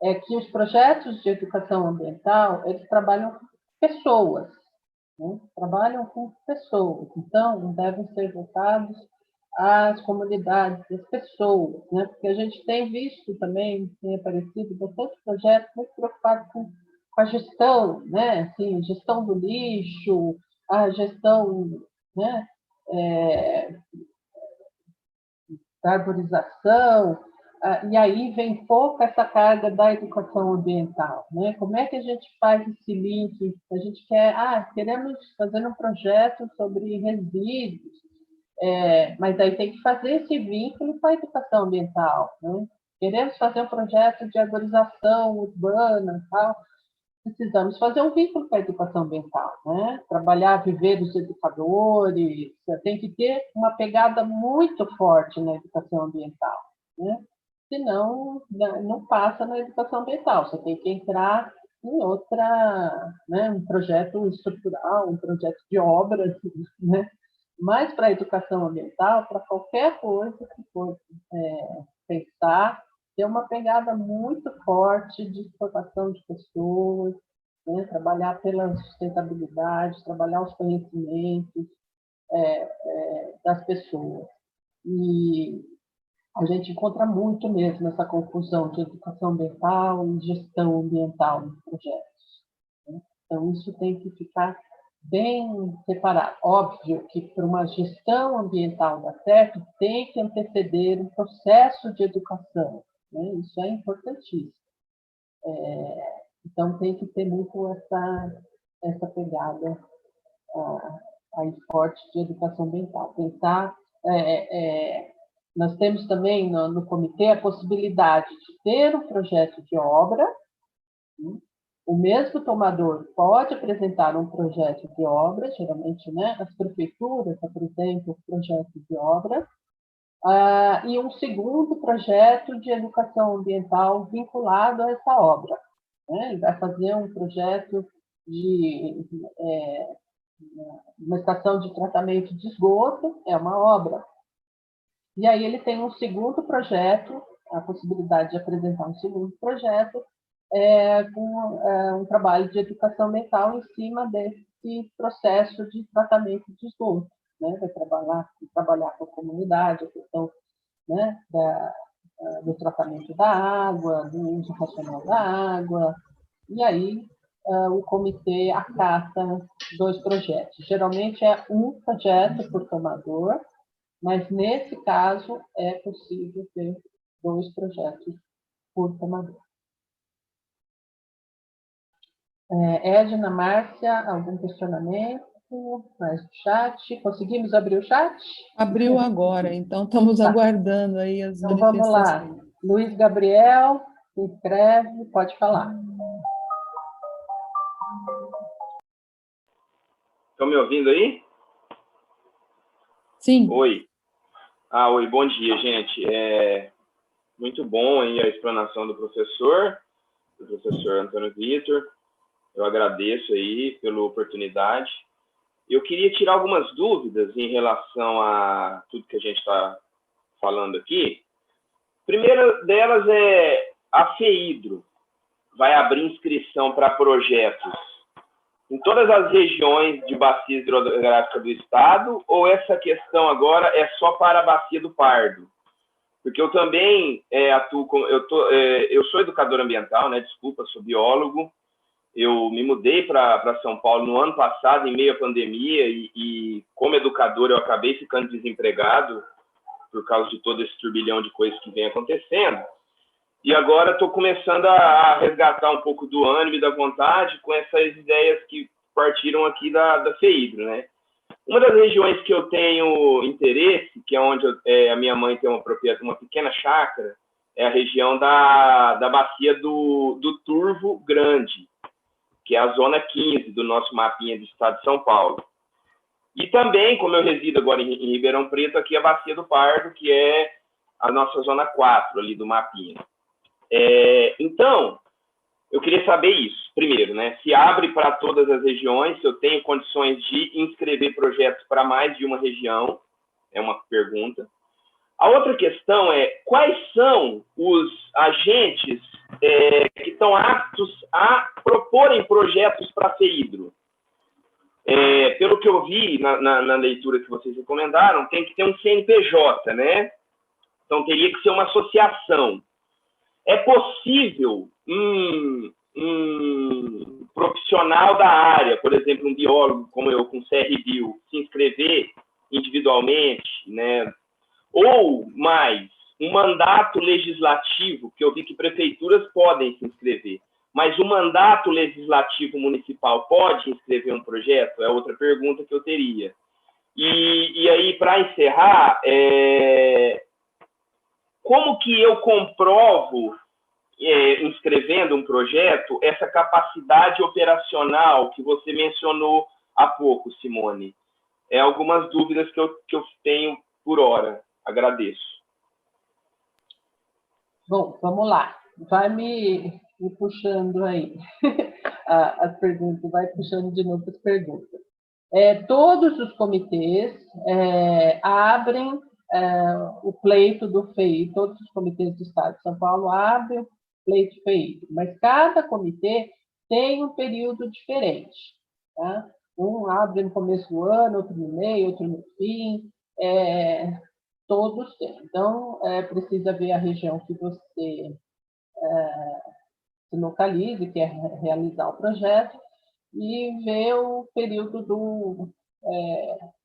é que os projetos de educação ambiental, eles trabalham com pessoas, né? Trabalham com pessoas, então devem ser voltados às comunidades, às pessoas, né? Porque a gente tem visto também, tem aparecido bastante projetos muito preocupados com a gestão, né? Assim, gestão do lixo, a gestão, né? Da arborização, e aí vem pouco essa carga da educação ambiental, né? Como é que a gente faz esse link? A gente queremos fazer um projeto sobre resíduos, mas aí tem que fazer esse vínculo com a educação ambiental, né? Queremos fazer um projeto de arborização urbana, tal, precisamos fazer um vínculo com a educação ambiental, né? Trabalhar, viver dos educadores, tem que ter uma pegada muito forte na educação ambiental, né? Senão, não passa na educação ambiental, você tem que entrar em outra, né? Um projeto estrutural, um projeto de obras, né? Mas para a educação ambiental, para qualquer coisa que for pensar, ter uma pegada muito forte de formação de pessoas, né? Trabalhar pela sustentabilidade, trabalhar os conhecimentos das pessoas. E a gente encontra muito mesmo essa confusão de educação ambiental e gestão ambiental nos projetos, né? Então, isso tem que ficar bem separado. Óbvio que para uma gestão ambiental dar certo, tem que anteceder um processo de educação, né? Isso é importantíssimo. Então, tem que ter muito essa pegada aí forte de educação ambiental. Pensar, nós temos também no comitê a possibilidade de ter um projeto de obra, né? O mesmo tomador pode apresentar um projeto de obra, geralmente, né, as prefeituras apresentam projetos de obra, e um segundo projeto de educação ambiental vinculado a essa obra, né? Ele vai fazer um projeto de uma estação de tratamento de esgoto, é uma obra. E aí ele tem um segundo projeto, a possibilidade de apresentar um segundo projeto com um trabalho de educação ambiental em cima desse processo de tratamento de esgoto, né? Vai trabalhar com a comunidade, a questão, né, do tratamento da água, do uso racional da água, e aí o comitê acata 2 projetos. Geralmente é um projeto por tomador, mas nesse caso é possível ter 2 projetos por tomador. Edna, Márcia, algum questionamento? Mais no chat? Conseguimos abrir o chat? Abriu agora, então estamos aguardando aí as Então vamos lá. manifestações. Luiz Gabriel, se inscreve, pode falar. Estão me ouvindo aí? Sim. Oi. Oi, bom dia, gente. Muito bom aí a explanação do professor Antônio Vitor. Eu agradeço aí pela oportunidade. Eu queria tirar algumas dúvidas em relação a tudo que a gente está falando aqui. A primeira delas é a FEHIDRO vai abrir inscrição para projetos em todas as regiões de bacia hidrográfica do estado, ou essa questão agora é só para a Bacia do Pardo? Porque eu também atuo, eu sou educador ambiental, né? Desculpa, sou biólogo. Eu me mudei para São Paulo no ano passado, em meio à pandemia, e como educador eu acabei ficando desempregado por causa de todo esse turbilhão de coisas que vem acontecendo. E agora estou começando a resgatar um pouco do ânimo e da vontade com essas ideias que partiram aqui da FEHIDRO, né? Uma das regiões que eu tenho interesse, que é onde a minha mãe tem uma pequena chácara, é a região da bacia do Turvo Grande, que é a zona 15 do nosso mapinha do estado de São Paulo. E também, como eu resido agora em Ribeirão Preto, aqui a Bacia do Pardo, que é a nossa zona 4 ali do mapinha. Então, eu queria saber isso, primeiro, né? Se abre para todas as regiões, se eu tenho condições de inscrever projetos para mais de uma região, é uma pergunta. A outra questão é, quais são os agentes que estão aptos a proporem projetos para a FEHIDRO? Pelo que eu vi na leitura que vocês recomendaram, tem que ter um CNPJ, né? Então, teria que ser uma associação. É possível um profissional da área, por exemplo, um biólogo como eu, com CRBio, se inscrever individualmente, né? Ou mais, um mandato legislativo, que eu vi que prefeituras podem se inscrever, mas o mandato legislativo municipal pode inscrever um projeto? É outra pergunta que eu teria. E aí, para encerrar, como que eu comprovo, inscrevendo um projeto, essa capacidade operacional que você mencionou há pouco, Simone? Algumas dúvidas que eu tenho por hora. Agradeço. Bom, vamos lá. Vai me puxando aí as perguntas, vai puxando de novo as perguntas. Todos os comitês abrem o pleito do FEI, todos os comitês do Estado de São Paulo abrem o pleito FEI, mas cada comitê tem um período diferente, tá? Um abre no começo do ano, outro no meio, outro no fim, todos têm. Então, precisa ver a região que você se localize, quer realizar o projeto, e ver o período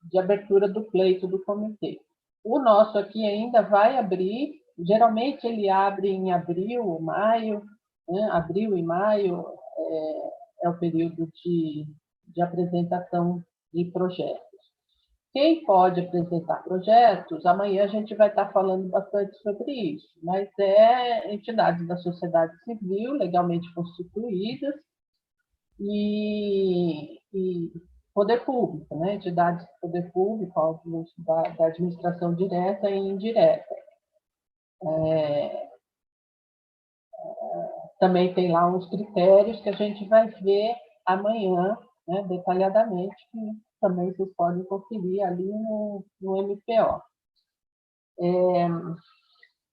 de abertura do pleito do comitê. O nosso aqui ainda vai abrir, geralmente ele abre em abril ou maio, né? Abril e maio é o período de apresentação de projetos. Quem pode apresentar projetos, amanhã a gente vai estar falando bastante sobre isso, mas entidades da sociedade civil legalmente constituídas e poder público, né? Entidades do poder público, órgãos da administração direta e indireta. Também tem lá uns critérios que a gente vai ver amanhã, né, detalhadamente, que também vocês podem conferir ali no MPO.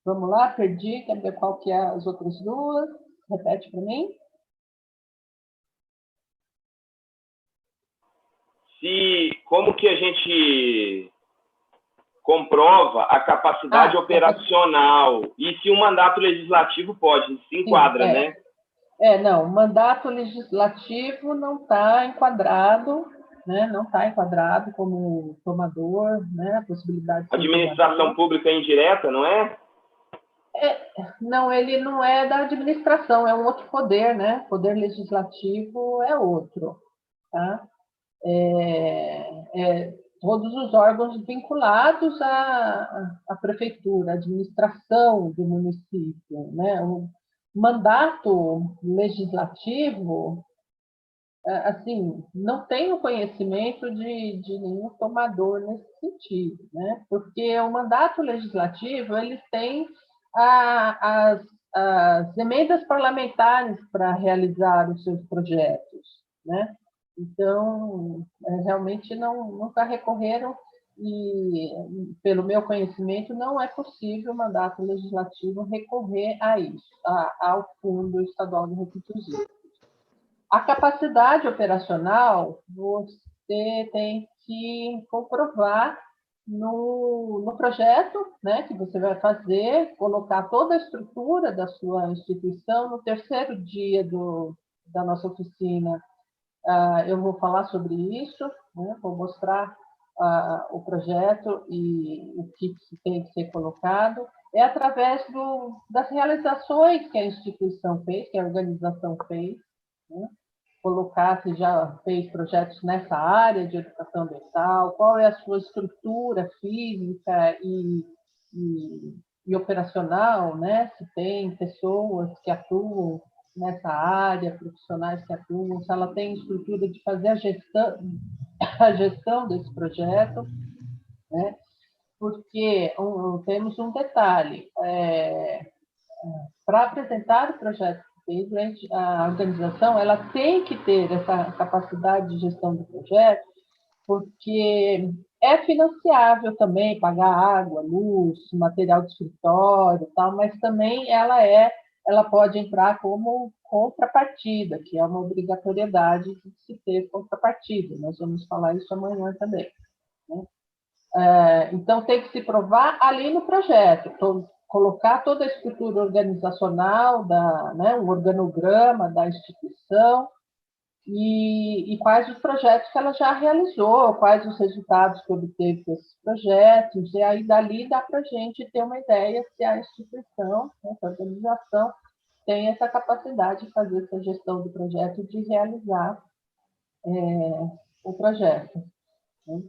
Vamos lá, perdi, quer ver qual que é as outras duas? Repete para mim. Como que a gente comprova a capacidade operacional e se o mandato legislativo pode, se enquadra, né? Não, o mandato legislativo não está enquadrado, né? Não está enquadrado como tomador, né? A possibilidade de administração pública indireta, não é? Não, ele não é da administração, é um outro poder, né? Poder legislativo é outro, tá? Todos os órgãos vinculados à prefeitura, à administração do município, né? O mandato legislativo, assim, não tenho conhecimento de nenhum tomador nesse sentido, né? Porque o mandato legislativo, eles têm as emendas parlamentares para realizar os seus projetos, né? Então, realmente nunca recorreram e, pelo meu conhecimento, não é possível o mandato legislativo recorrer a isso, ao Fundo Estadual de Recursos Hídricos. A capacidade operacional, você tem que comprovar no projeto, né, que você vai fazer, colocar toda a estrutura da sua instituição. No terceiro dia da nossa oficina, eu vou falar sobre isso, né, vou mostrar o projeto e o que tem que ser colocado. É através das realizações que a instituição fez, que a organização fez, né? Colocar se já fez projetos nessa área de educação ambiental, qual é a sua estrutura física e operacional, né? Se tem pessoas que atuam nessa área, profissionais que atuam, se ela tem estrutura de fazer a gestão desse projeto, né? Porque temos um detalhe, para apresentar o projeto, a organização ela tem que ter essa capacidade de gestão do projeto, porque é financiável também pagar água, luz, material de escritório, tal, mas também ela pode entrar como contrapartida, que é uma obrigatoriedade de se ter contrapartida. Nós vamos falar isso amanhã também, né? Então, tem que se provar ali no projeto, colocar toda a estrutura organizacional, né, o organograma da instituição e quais os projetos que ela já realizou, quais os resultados que obteve com esses projetos, e aí dali dá para a gente ter uma ideia se a instituição, né, a organização, tem essa capacidade de fazer essa gestão do projeto e de realizar o projeto, né?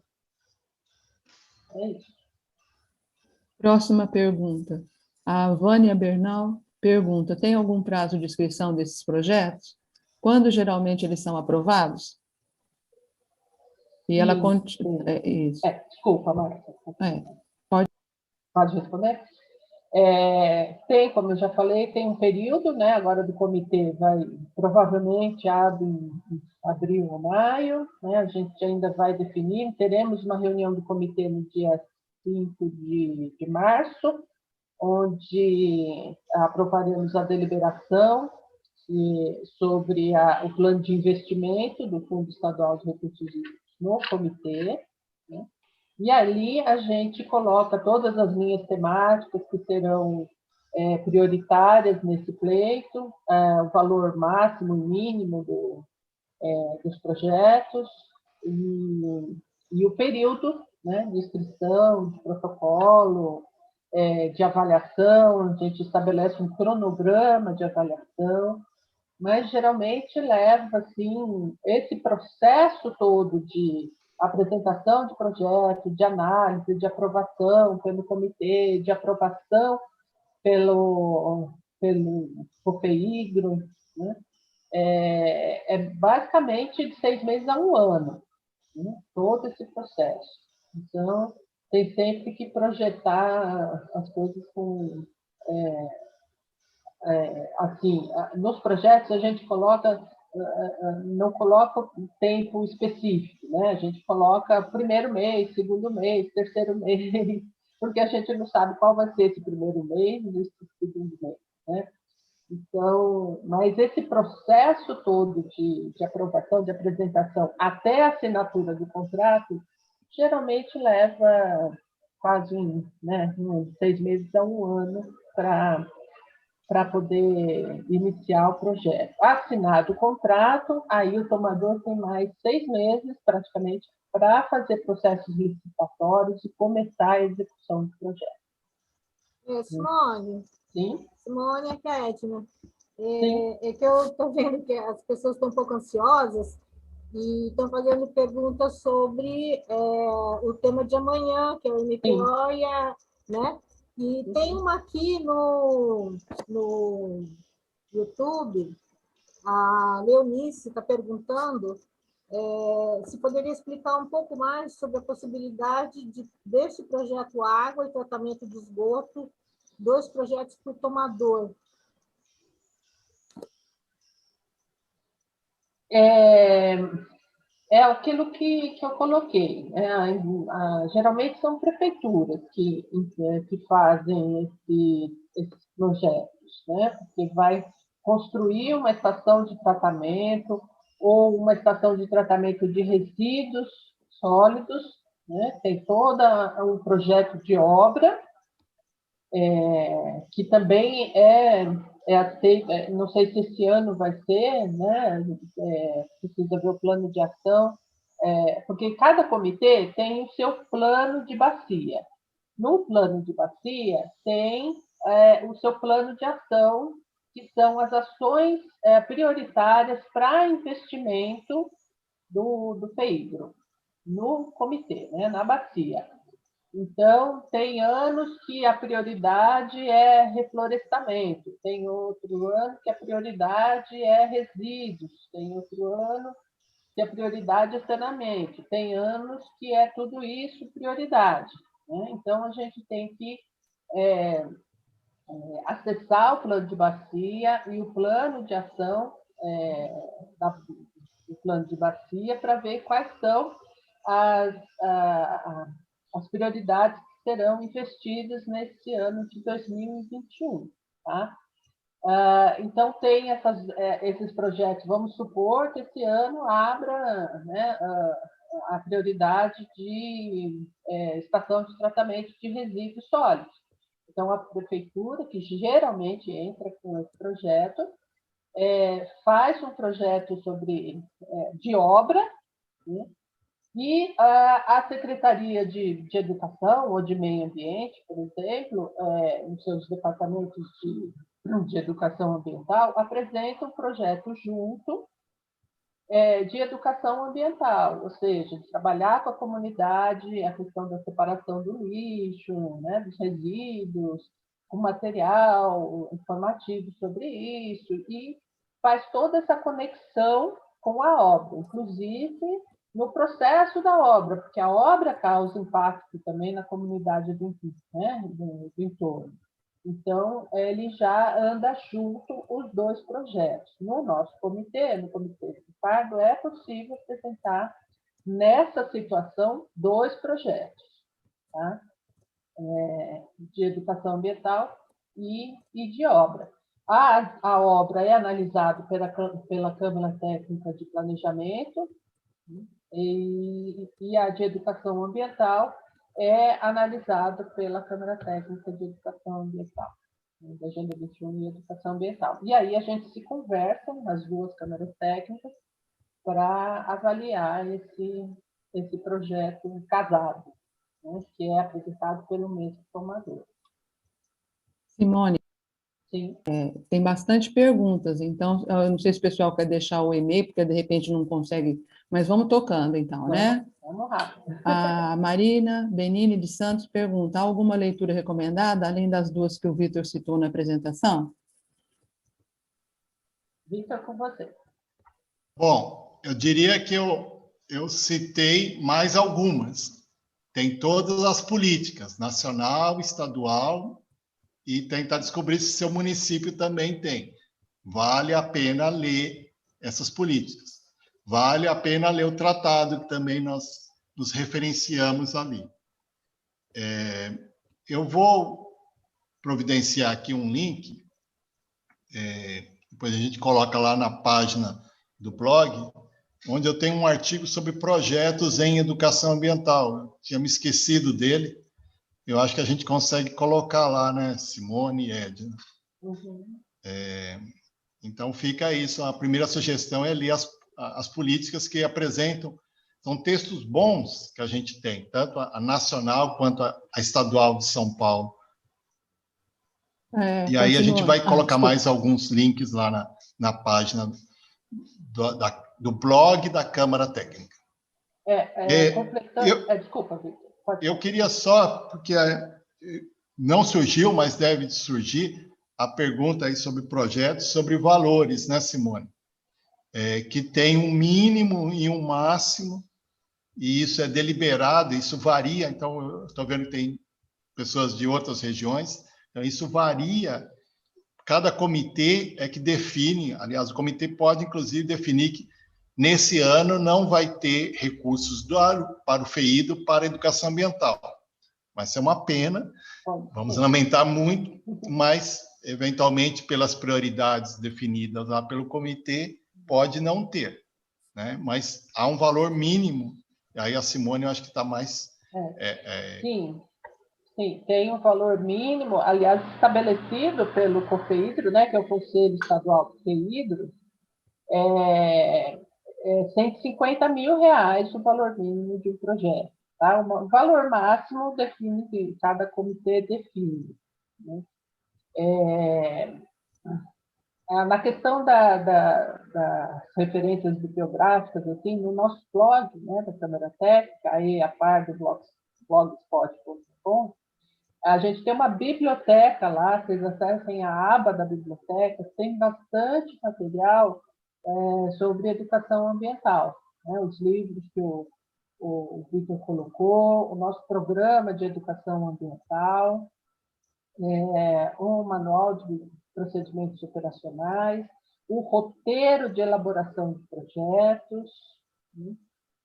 É isso. Próxima pergunta. A Vânia Bernal pergunta: tem algum prazo de inscrição desses projetos? Quando geralmente eles são aprovados? E ela continua. Desculpa, Marcia. Pode responder? Tem, como eu já falei, tem um período, né? Agora do comitê provavelmente abre em abril ou maio, né? A gente ainda vai definir. Teremos uma reunião do comitê no dia 5 de março, onde aprovaremos a deliberação sobre o plano de investimento do Fundo Estadual de Recursos Hídricos no comitê, né? E ali a gente coloca todas as linhas temáticas que serão prioritárias nesse pleito, o valor máximo e mínimo dos projetos e o período, né, de inscrição, de protocolo, de avaliação. A gente estabelece um cronograma de avaliação, mas geralmente leva, assim, esse processo todo de apresentação de projeto, de análise, de aprovação pelo comitê, de aprovação pelo COPEIGRO, né? Basicamente de 6 meses a 1 ano, né? Todo esse processo. Então, tem sempre que projetar as coisas com... assim, nos projetos a gente não coloca tempo específico, né? A gente coloca primeiro mês, segundo mês, terceiro mês, porque a gente não sabe qual vai ser esse primeiro mês e esse segundo mês, né? Então, mas esse processo todo de aprovação, de apresentação, até a assinatura do contrato, geralmente leva quase né, 6 meses a 1 ano para poder iniciar o projeto. Assinado o contrato, aí o tomador tem mais 6 meses, praticamente, para fazer processos licitatórios e começar a execução do projeto. Simone? Sim? Simone, aqui é a Edna. Sim. É que eu estou vendo que as pessoas estão um pouco ansiosas e estão fazendo perguntas sobre o tema de amanhã, que é o MPO e né? E tem uma aqui no YouTube, a Leonice está perguntando se poderia explicar um pouco mais sobre a possibilidade deste projeto Água e Tratamento de Esgoto, 2 projetos por tomador. É aquilo que eu coloquei. Geralmente são prefeituras que fazem esses projetos, né? Porque vai construir uma estação de tratamento ou uma estação de tratamento de resíduos sólidos, né? Tem todo um projeto de obra, que também é aceito, não sei se esse ano vai ser, né? Precisa ver o plano de ação, porque cada comitê tem o seu plano de bacia. No plano de bacia tem o seu plano de ação, que são as ações prioritárias para investimento do FEIDRO, no comitê, né? Na bacia. Então, tem anos que a prioridade é reflorestamento, tem outro ano que a prioridade é resíduos, tem outro ano que a prioridade é saneamento, tem anos que é tudo isso prioridade, né? Então, a gente tem que acessar o plano de bacia e o plano de ação do plano de bacia para ver quais são as prioridades que serão investidas nesse ano de 2021. Tá? Então, tem esses projetos. Vamos supor que esse ano abra, né, a prioridade de estação de tratamento de resíduos sólidos. Então, a prefeitura, que geralmente entra com esse projeto, faz um projeto de obra, né? E a Secretaria de Educação ou de Meio Ambiente, por exemplo, nos seus departamentos de educação ambiental, apresenta um projeto junto de educação ambiental, ou seja, de trabalhar com a comunidade a questão da separação do lixo, né, dos resíduos, com material informativo sobre isso, e faz toda essa conexão com a obra, inclusive no processo da obra, porque a obra causa impacto também na comunidade do entorno. Então, ele já anda junto os 2 projetos. No nosso comitê, no Comitê de Pardo, é possível apresentar, nessa situação, 2 projetos, tá? De educação ambiental e de obra. A obra é analisada pela Câmara Técnica de Planejamento e a de educação ambiental é analisada pela Câmara Técnica de Educação Ambiental, da Agenda 21 e Educação Ambiental. E aí a gente se conversa nas 2 câmaras técnicas para avaliar esse projeto casado, né, que é apresentado pelo mesmo tomador. Simone, Sim. Tem bastante perguntas, então, eu não sei se o pessoal quer deixar o e-mail, porque de repente não consegue, mas vamos tocando então, né? Vamos rápido. A Marina Benini de Santos pergunta: há alguma leitura recomendada, além das 2 que o Vitor citou na apresentação? Vitor, com você. Bom, eu diria que eu citei mais algumas. Tem todas as políticas, nacional, estadual, e tentar descobrir se seu município também tem. Vale a pena ler essas políticas. Vale a pena ler o tratado, que também nós nos referenciamos ali. Eu vou providenciar aqui um link depois a gente coloca lá na página do blog, onde eu tenho um artigo sobre projetos em educação ambiental. Eu tinha me esquecido dele. Eu acho que a gente consegue colocar lá, né, Simone e Ed? Uhum. Então, fica isso. A primeira sugestão é ler as políticas que apresentam. São textos bons que a gente tem, tanto a nacional quanto a estadual de São Paulo. E aí a gente vai colocar mais alguns links lá na página do blog da Câmara Técnica. Desculpa, Victor. Eu queria só, porque não surgiu, mas deve surgir, a pergunta aí sobre projetos, sobre valores, né, Simone? Que tem um mínimo e um máximo, e isso é deliberado, isso varia. Então, eu estou vendo que tem pessoas de outras regiões, então isso varia. Cada comitê é que define, aliás, o comitê pode, inclusive, definir que nesse ano não vai ter recursos para o FEIDO para a educação ambiental. Vai ser uma pena, vamos lamentar muito, mas, eventualmente, pelas prioridades definidas lá pelo comitê, pode não ter, né? Mas há um valor mínimo, e aí a Simone eu acho que está mais... Sim, tem um valor mínimo, aliás, estabelecido pelo COFEIDRO, né, que é o Conselho Estadual do FEIDRO, é R$150 mil o valor mínimo de um projeto. Tá? O valor máximo define, que cada comitê define. Né? Na questão das referências bibliográficas, assim, no nosso blog, né, da Câmara Técnica, aí a par do blogspot.com, a gente tem uma biblioteca lá, vocês acessem a aba da biblioteca, tem bastante material sobre educação ambiental. Né? Os livros que o Victor colocou, o nosso programa de educação ambiental, um manual de procedimentos operacionais, o roteiro de elaboração de projetos, né?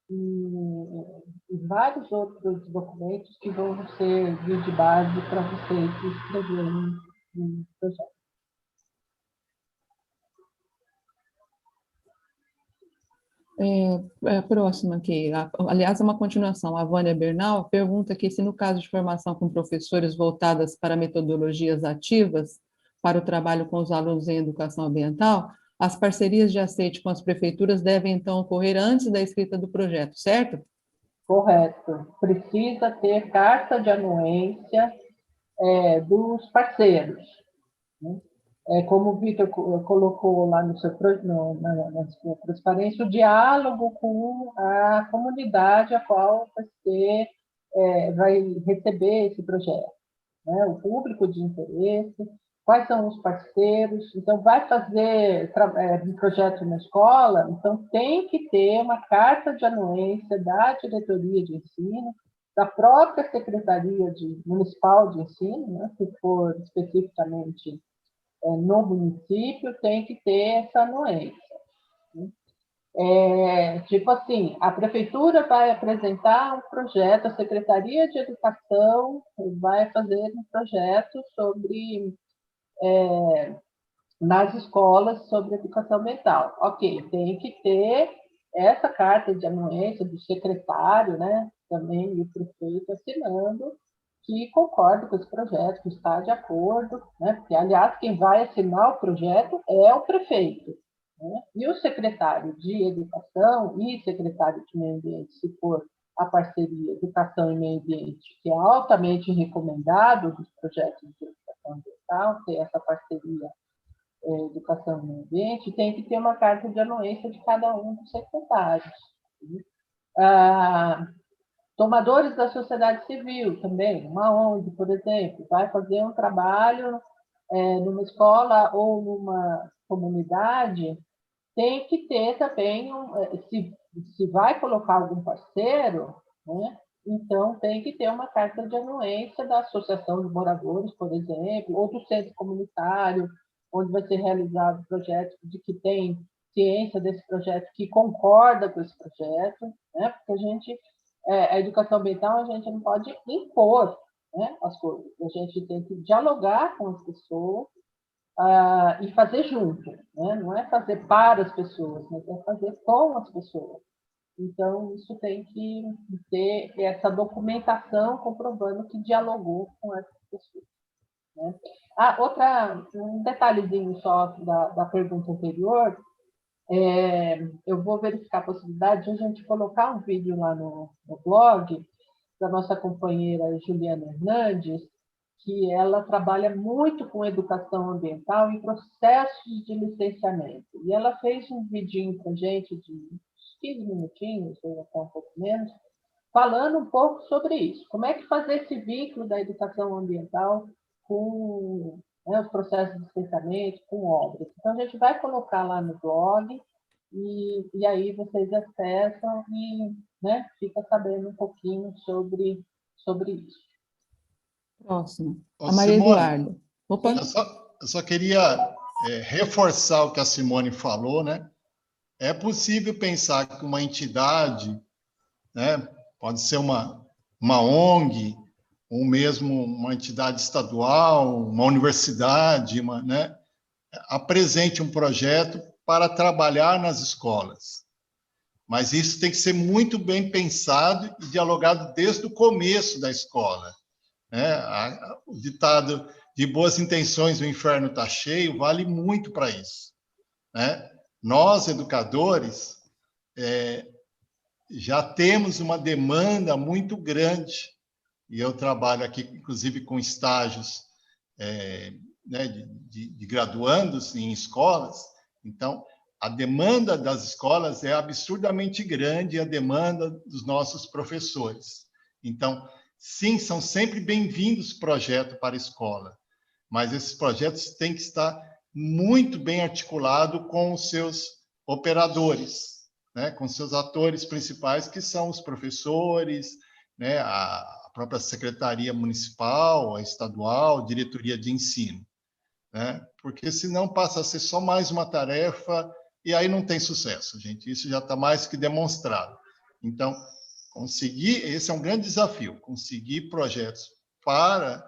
E vários outros documentos que vão servir de base para vocês escreverem um projeto. Próxima aqui, aliás, é uma continuação. A Vânia Bernal pergunta aqui se, no caso de formação com professores voltadas para metodologias ativas para o trabalho com os alunos em educação ambiental, as parcerias de aceite com as prefeituras devem, então, ocorrer antes da escrita do projeto, certo? Correto. Precisa ter carta de anuência dos parceiros. Né? Como o Victor colocou lá na sua transparência, o diálogo com a comunidade a qual vai receber esse projeto, né? O público de interesse, quais são os parceiros. Então, vai fazer um projeto na escola, então tem que ter uma carta de anuência da diretoria de ensino, da própria Secretaria Municipal de Ensino, né? Se for especificamente no município, tem que ter essa anuência. Tipo assim, a prefeitura vai apresentar um projeto, a Secretaria de Educação vai fazer um projeto sobre nas escolas sobre educação ambiental. Ok, tem que ter essa carta de anuência do secretário, né, também e o prefeito assinando, que concorda com esse projeto, que está de acordo, né, porque, aliás, quem vai assinar o projeto é o prefeito, né, e o secretário de Educação e secretário de Meio Ambiente, se for a parceria Educação e Meio Ambiente, que é altamente recomendado dos projetos de educação ambiental, ter essa parceria Educação e Meio Ambiente, tem que ter uma carta de anuência de cada um dos secretários. Tomadores da sociedade civil também, uma ONG, por exemplo, vai fazer um trabalho numa escola ou numa comunidade, tem que ter também, se vai colocar algum parceiro, né, então tem que ter uma carta de anuência da Associação de Moradores, por exemplo, ou do centro comunitário, onde vai ser realizado o projeto, de que tem ciência desse projeto, que concorda com esse projeto, né, porque a educação ambiental a gente não pode impor, né, as coisas, a gente tem que dialogar com as pessoas e fazer junto, né? Não é fazer para as pessoas, mas é fazer com as pessoas. Então, isso tem que ter essa documentação comprovando que dialogou com essas pessoas, né? Um detalhezinho só da pergunta anterior, eu vou verificar a possibilidade de a gente colocar um vídeo lá no blog da nossa companheira Juliana Hernandes, que ela trabalha muito com educação ambiental e processos de licenciamento. E ela fez um vidinho para a gente de 15 minutinhos, ou até um pouco menos, falando um pouco sobre isso. Como é que fazer esse vínculo da educação ambiental com, né, os processos de licenciamento, com obras. Então, a gente vai colocar lá no blog e aí vocês acessam e, né, fica sabendo um pouquinho sobre isso. Próximo. Ô, A Maria Simone, Eduarda. Opa. eu só queria reforçar o que a Simone falou, né? É possível pensar que uma entidade, né, pode ser uma ONG, ou mesmo uma entidade estadual, uma universidade, né, apresente um projeto para trabalhar nas escolas. Mas isso tem que ser muito bem pensado e dialogado desde o começo da escola, né? O ditado de boas intenções o inferno está cheio vale muito para isso, né? Nós, educadores, já temos uma demanda muito grande, e eu trabalho aqui, inclusive, com estágios né, de graduandos em escolas. Então, a demanda das escolas é absurdamente grande, a demanda dos nossos professores. Então, sim, são sempre bem-vindos projetos para a escola, mas esses projetos têm que estar muito bem articulados com os seus operadores, né, com seus atores principais, que são os professores, né, a própria secretaria municipal, a estadual, a diretoria de ensino, né? Porque senão passa a ser só mais uma tarefa e aí não tem sucesso, gente. Isso já está mais que demonstrado. Então, esse é um grande desafio, conseguir projetos para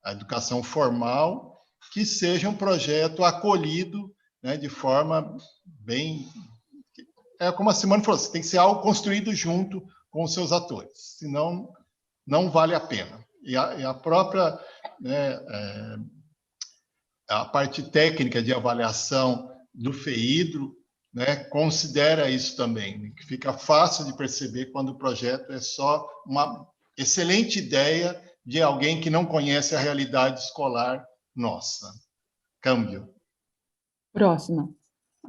a educação formal que seja um projeto acolhido, né, de forma bem... como a Simone falou, tem que ser algo construído junto com os seus atores, senão não vale a pena. E a própria, né, a parte técnica de avaliação do FEIDRO, né, considera isso também, que fica fácil de perceber quando o projeto é só uma excelente ideia de alguém que não conhece a realidade escolar nossa. Câmbio. Próxima.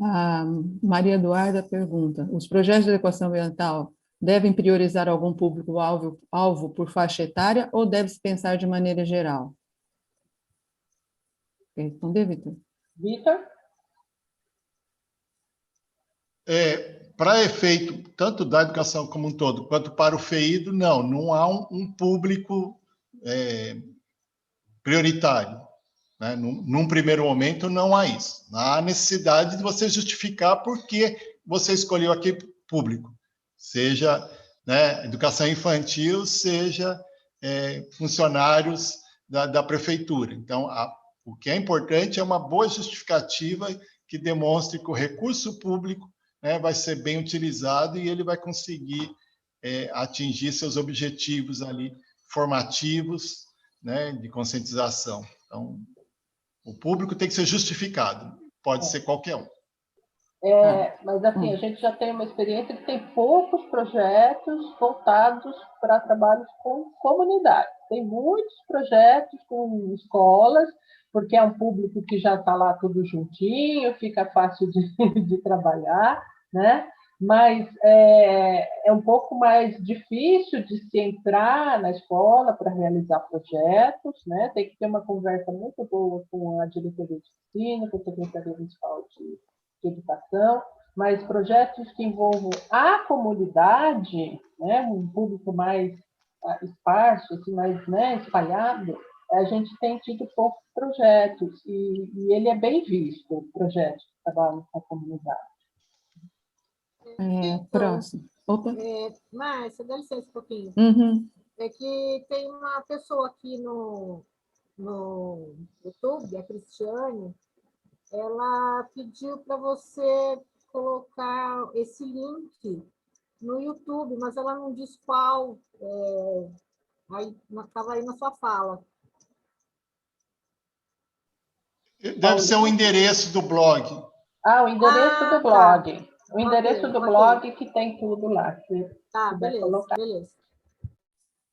A Maria Eduarda pergunta: os projetos de adequação ambiental devem priorizar algum público-alvo por faixa etária ou deve-se pensar de maneira geral? Quer responder, Vitor? Vitor? Para efeito tanto da educação como um todo, quanto para o FEIDRO, não há um público prioritário, né? Num primeiro momento, não há isso. Há necessidade de você justificar por que você escolheu aquele público, seja, né, educação infantil, seja funcionários da prefeitura. Então, o que é importante é uma boa justificativa que demonstre que o recurso público, né, vai ser bem utilizado e ele vai conseguir atingir seus objetivos ali formativos, né, de conscientização. Então, o público tem que ser justificado, pode ser qualquer um. Mas, assim, a gente já tem uma experiência que tem poucos projetos voltados para trabalhos com comunidade. Tem muitos projetos com escolas, porque é um público que já está lá tudo juntinho, fica fácil de trabalhar, né? Mas é um pouco mais difícil de se entrar na escola para realizar projetos, né? Tem que ter uma conversa muito boa com a diretoria de ensino, com a Secretaria Municipal de Educação, mas projetos que envolvam a comunidade, né? Um público mais esparso, assim, mais, né, espalhado, a gente tem tido poucos projetos e ele é bem visto, o projeto que trabalha com a comunidade. Próximo. Opa. Márcia, dá licença um pouquinho. Uhum. É que tem uma pessoa aqui no YouTube, a Cristiane, ela pediu para você colocar esse link no YouTube, mas ela não diz qual, estava aí na sua fala. Deve ser o endereço do blog. O endereço do blog. Tá. O endereço do blog que tem tudo lá. Tá, beleza.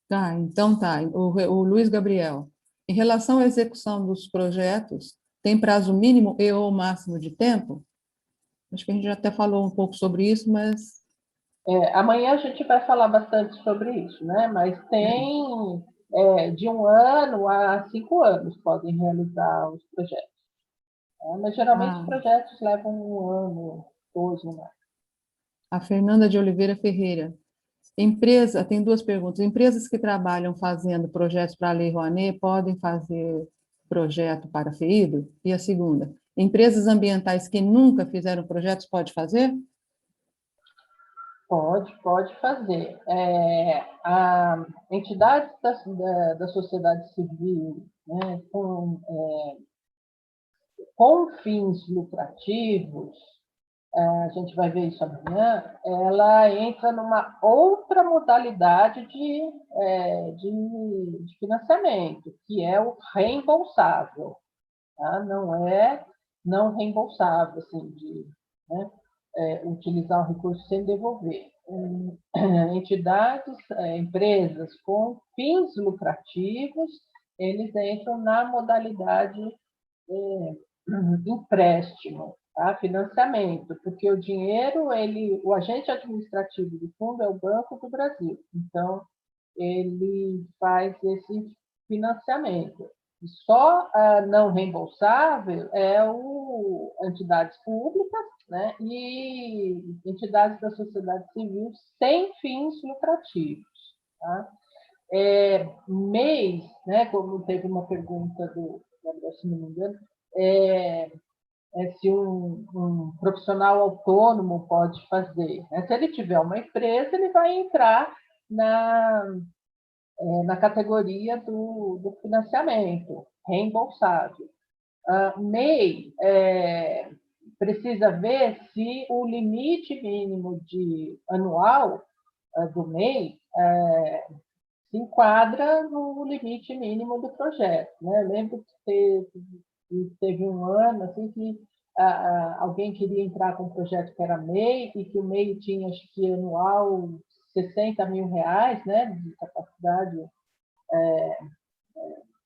Tá, então tá. O Luiz Gabriel. Em relação à execução dos projetos, tem prazo mínimo e ou máximo de tempo? Acho que a gente já até falou um pouco sobre isso, mas... Amanhã a gente vai falar bastante sobre isso, né? Mas tem de 1 ano a 5 anos podem realizar os projetos. Mas geralmente os projetos levam 1 ano, 2 no máximo. A Fernanda de Oliveira Ferreira. Tem 2 perguntas. Empresas que trabalham fazendo projetos para a Lei Rouanet podem fazer projeto para a FEIDO? E a segunda, empresas ambientais que nunca fizeram projetos pode fazer? Pode fazer. Entidades da sociedade civil, né, com fins lucrativos, a gente vai ver isso amanhã, ela entra numa outra modalidade de financiamento, que é o reembolsável. Tá? Não é não reembolsável, assim, né, utilizar o recurso sem devolver. Entidades, empresas com fins lucrativos, eles entram na modalidade empréstimo, tá? Financiamento, porque o dinheiro, o agente administrativo do fundo é o Banco do Brasil, então ele faz esse financiamento. Só não reembolsável entidades públicas, né, e entidades da sociedade civil sem fins lucrativos. Tá? MEIs, né, como teve uma pergunta se não me engano, se um profissional autônomo pode fazer. Né? Se ele tiver uma empresa, ele vai entrar na categoria do financiamento, reembolsável. MEI precisa ver se o limite mínimo anual do MEI se enquadra no limite mínimo do projeto. Né? Eu lembro que teve um ano assim, que alguém queria entrar com um projeto que era MEI, e que o MEI tinha, acho que, anual R$60 mil, né, de capacidade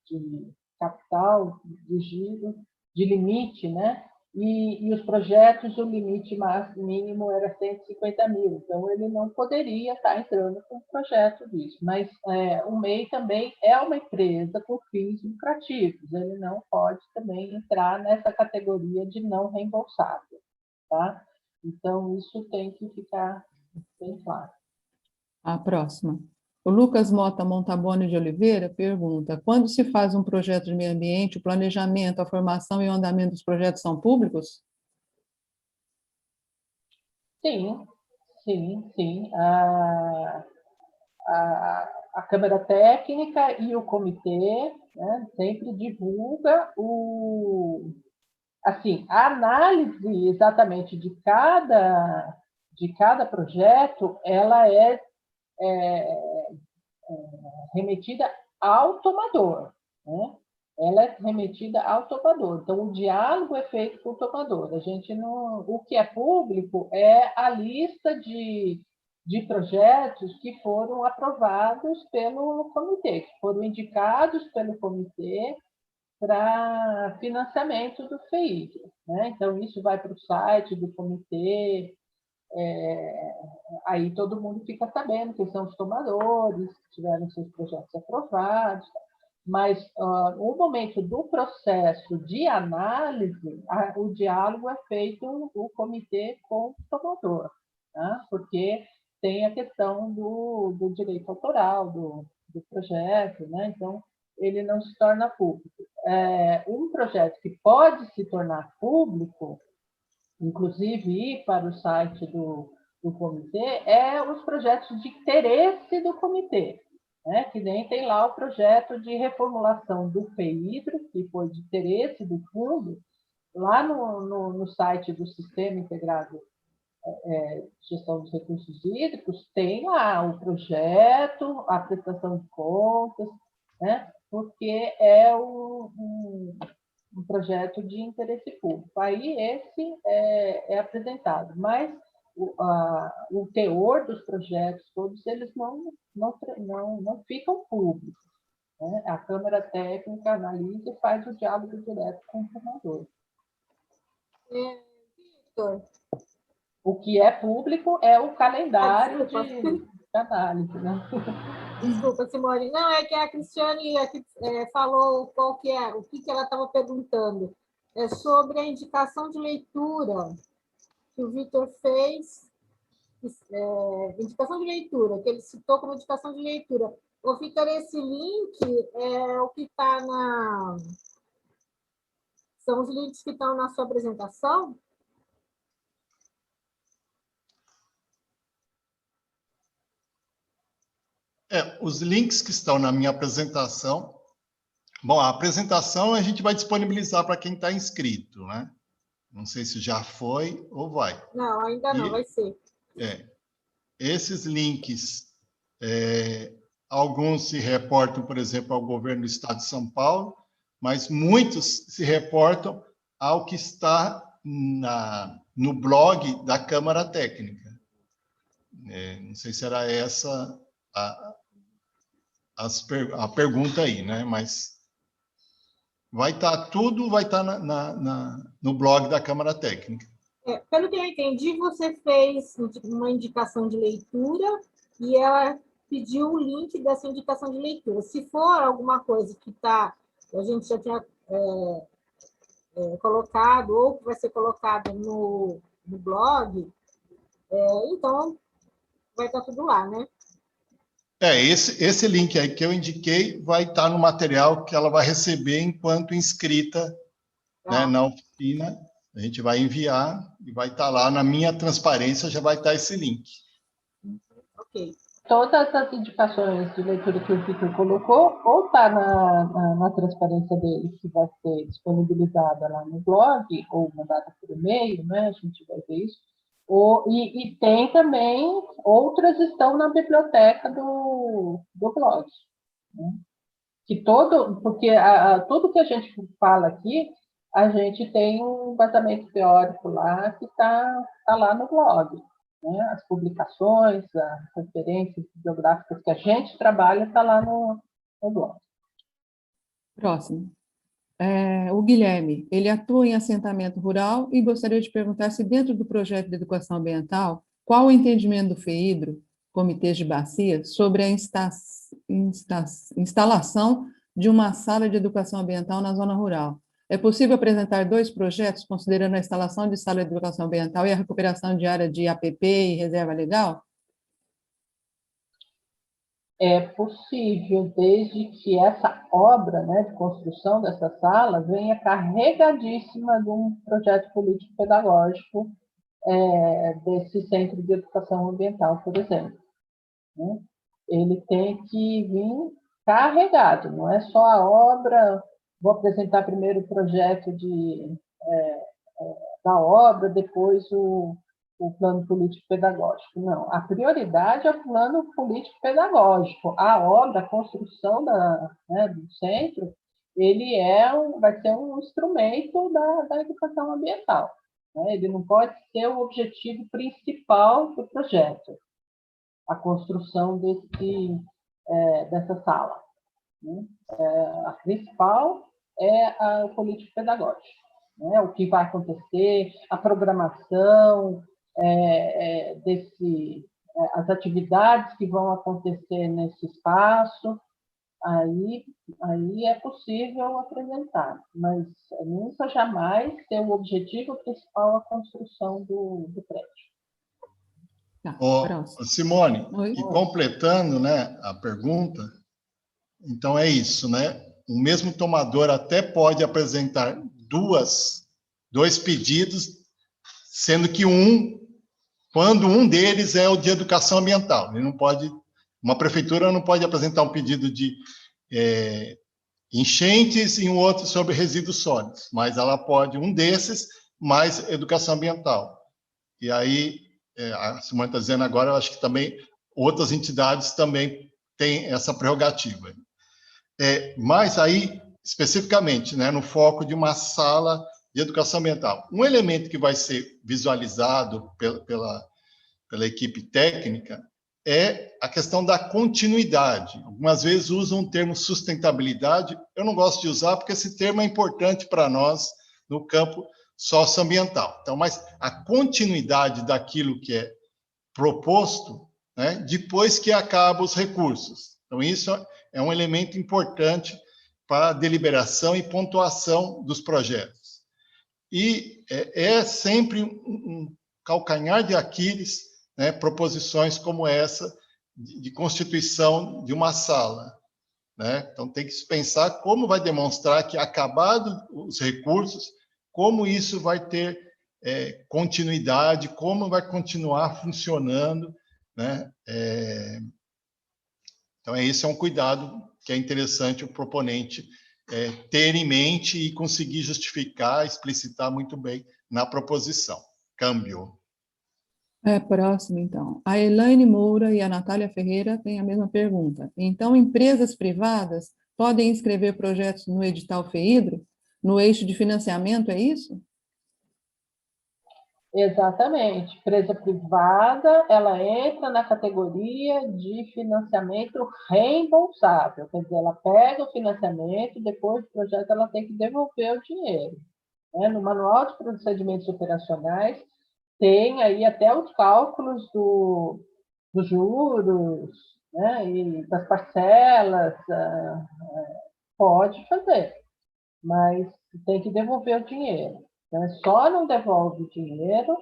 de capital, de giro, de limite, né? E os projetos, o limite mínimo era 150 mil, então ele não poderia estar entrando com um projeto disso. Mas o MEI também é uma empresa com fins lucrativos, ele não pode também entrar nessa categoria de não reembolsável, tá? Então, isso tem que ficar bem claro. A próxima. O Lucas Mota Montaboni de Oliveira pergunta: quando se faz um projeto de meio ambiente, o planejamento, a formação e o andamento dos projetos são públicos? Sim. A Câmara Técnica e o comitê, né, sempre divulga a análise exatamente de cada projeto, ela é remetida ao tomador, né? Ela é remetida ao tomador. Então, o diálogo é feito com o tomador. O que é público é a lista de projetos que foram aprovados pelo comitê, que foram indicados pelo comitê para financiamento do FEID, né? Então, isso vai para o site do comitê, aí todo mundo fica sabendo quem são os tomadores, que tiveram seus projetos aprovados, mas no momento do processo de análise, o diálogo é feito o comitê com o tomador, tá? Porque tem a questão do direito autoral do projeto, né? Então, ele não se torna público. Um projeto que pode se tornar público, inclusive ir para o site do comitê, os projetos de interesse do comitê, né? Que nem tem lá o projeto de reformulação do FEIDRO, que foi de interesse do fundo, lá no site do Sistema Integrado de Gestão dos Recursos Hídricos, tem lá o projeto, a prestação de contas, né? Porque é um projeto de interesse público. Aí esse é apresentado, mas o teor dos projetos todos eles não ficam públicos, né? A Câmara Técnica analisa e faz o diálogo direto com o formador. Vitor. O que é público é o calendário de análise, né? Desculpa, Simone. Não, é que a Cristiane aqui, falou qual que é, o que ela estava perguntando. É sobre a indicação de leitura que o Vitor fez, indicação de leitura, que ele citou como indicação de leitura. Ô, Vitor, esse link é o que está na... São os links que estão na sua apresentação? Os links que estão na minha apresentação. Bom, a apresentação a gente vai disponibilizar para quem está inscrito, né? Não sei se já foi ou vai. Não, ainda não, vai ser. Esses links, alguns se reportam, por exemplo, ao governo do Estado de São Paulo, mas muitos se reportam ao que está no blog da Câmara Técnica. Não sei se era essa a pergunta aí, né? Mas tudo vai estar no blog da Câmara Técnica. Pelo que eu entendi, você fez uma indicação de leitura e ela pediu o link dessa indicação de leitura. Se for alguma coisa que a gente já tinha colocado ou que vai ser colocado no blog, então vai estar tudo lá, né? Esse link aí que eu indiquei vai estar no material que ela vai receber enquanto inscrita, né, na oficina. A gente vai enviar e vai estar lá na minha transparência, já vai estar esse link. Ok. Todas as indicações de leitura que o Vitor colocou, ou está na transparência dele, que vai ser disponibilizada lá no blog, ou mandada por e-mail, né? A gente vai ver isso. E tem também, outras estão na biblioteca do blog. Né? Porque tudo que a gente fala aqui, a gente tem um vazamento teórico lá que está lá no blog. Né? As publicações, as referências bibliográficas que a gente trabalha está lá no blog. Próximo. O Guilherme, ele atua em assentamento rural e gostaria de perguntar se dentro do projeto de educação ambiental, qual o entendimento do FEIDRO, Comitês de Bacia, sobre a instalação de uma sala de educação ambiental na zona rural. É possível apresentar 2 projetos, considerando a instalação de sala de educação ambiental e a recuperação de área de APP e reserva legal? É possível, desde que essa obra, né, de construção dessa sala venha carregadíssima de um projeto político-pedagógico desse Centro de Educação Ambiental, por exemplo. Né? Ele tem que vir carregado, não é só a obra, vou apresentar primeiro o projeto da obra, depois o plano político-pedagógico. Não, a prioridade é o plano político-pedagógico. A obra, a construção do centro, ele vai ser um instrumento da educação ambiental. Né? Ele não pode ser o objetivo principal do projeto, a construção dessa sala. Né? A principal é o político-pedagógico. Né? O que vai acontecer, a programação, as atividades que vão acontecer nesse espaço, aí é possível apresentar, mas nunca jamais ter o objetivo principal a construção do prédio. Simone, e completando, né, a pergunta, então é isso, né? O mesmo tomador até pode apresentar dois pedidos, sendo que quando um deles é o de educação ambiental. Ele não pode, uma prefeitura não pode apresentar um pedido de enchentes e um outro sobre resíduos sólidos, mas ela pode, um desses, mais educação ambiental. E aí, a Simone está dizendo agora, eu acho que também outras entidades também têm essa prerrogativa. Mas aí, especificamente, né, no foco de uma sala de educação ambiental, um elemento que vai ser visualizado pela equipe técnica é a questão da continuidade. Algumas vezes usam o termo sustentabilidade, eu não gosto de usar porque esse termo é importante para nós no campo socioambiental. Então, mas a continuidade daquilo que é proposto, né, depois que acabam os recursos. Então, isso é um elemento importante para a deliberação e pontuação dos projetos. E é sempre um calcanhar de Aquiles, né, proposições como essa de constituição de uma sala, né? Então, tem que se pensar como vai demonstrar que, acabados os recursos, como isso vai ter continuidade, como vai continuar funcionando, né? Então, esse é um cuidado que é interessante o proponente ter em mente e conseguir justificar, explicitar muito bem na proposição. Câmbio. Próximo, então. A Elaine Moura e a Natália Ferreira têm a mesma pergunta. Então, empresas privadas podem inscrever projetos no edital FEHIDRO, no eixo de financiamento, é isso? Exatamente. Empresa privada, ela entra na categoria de financiamento reembolsável, quer dizer, ela pega o financiamento, depois do projeto ela tem que devolver o dinheiro. Né? No Manual de Procedimentos Operacionais, tem aí até os cálculos dos juros, né? E das parcelas, pode fazer, mas tem que devolver o dinheiro. Então, só não devolve o dinheiro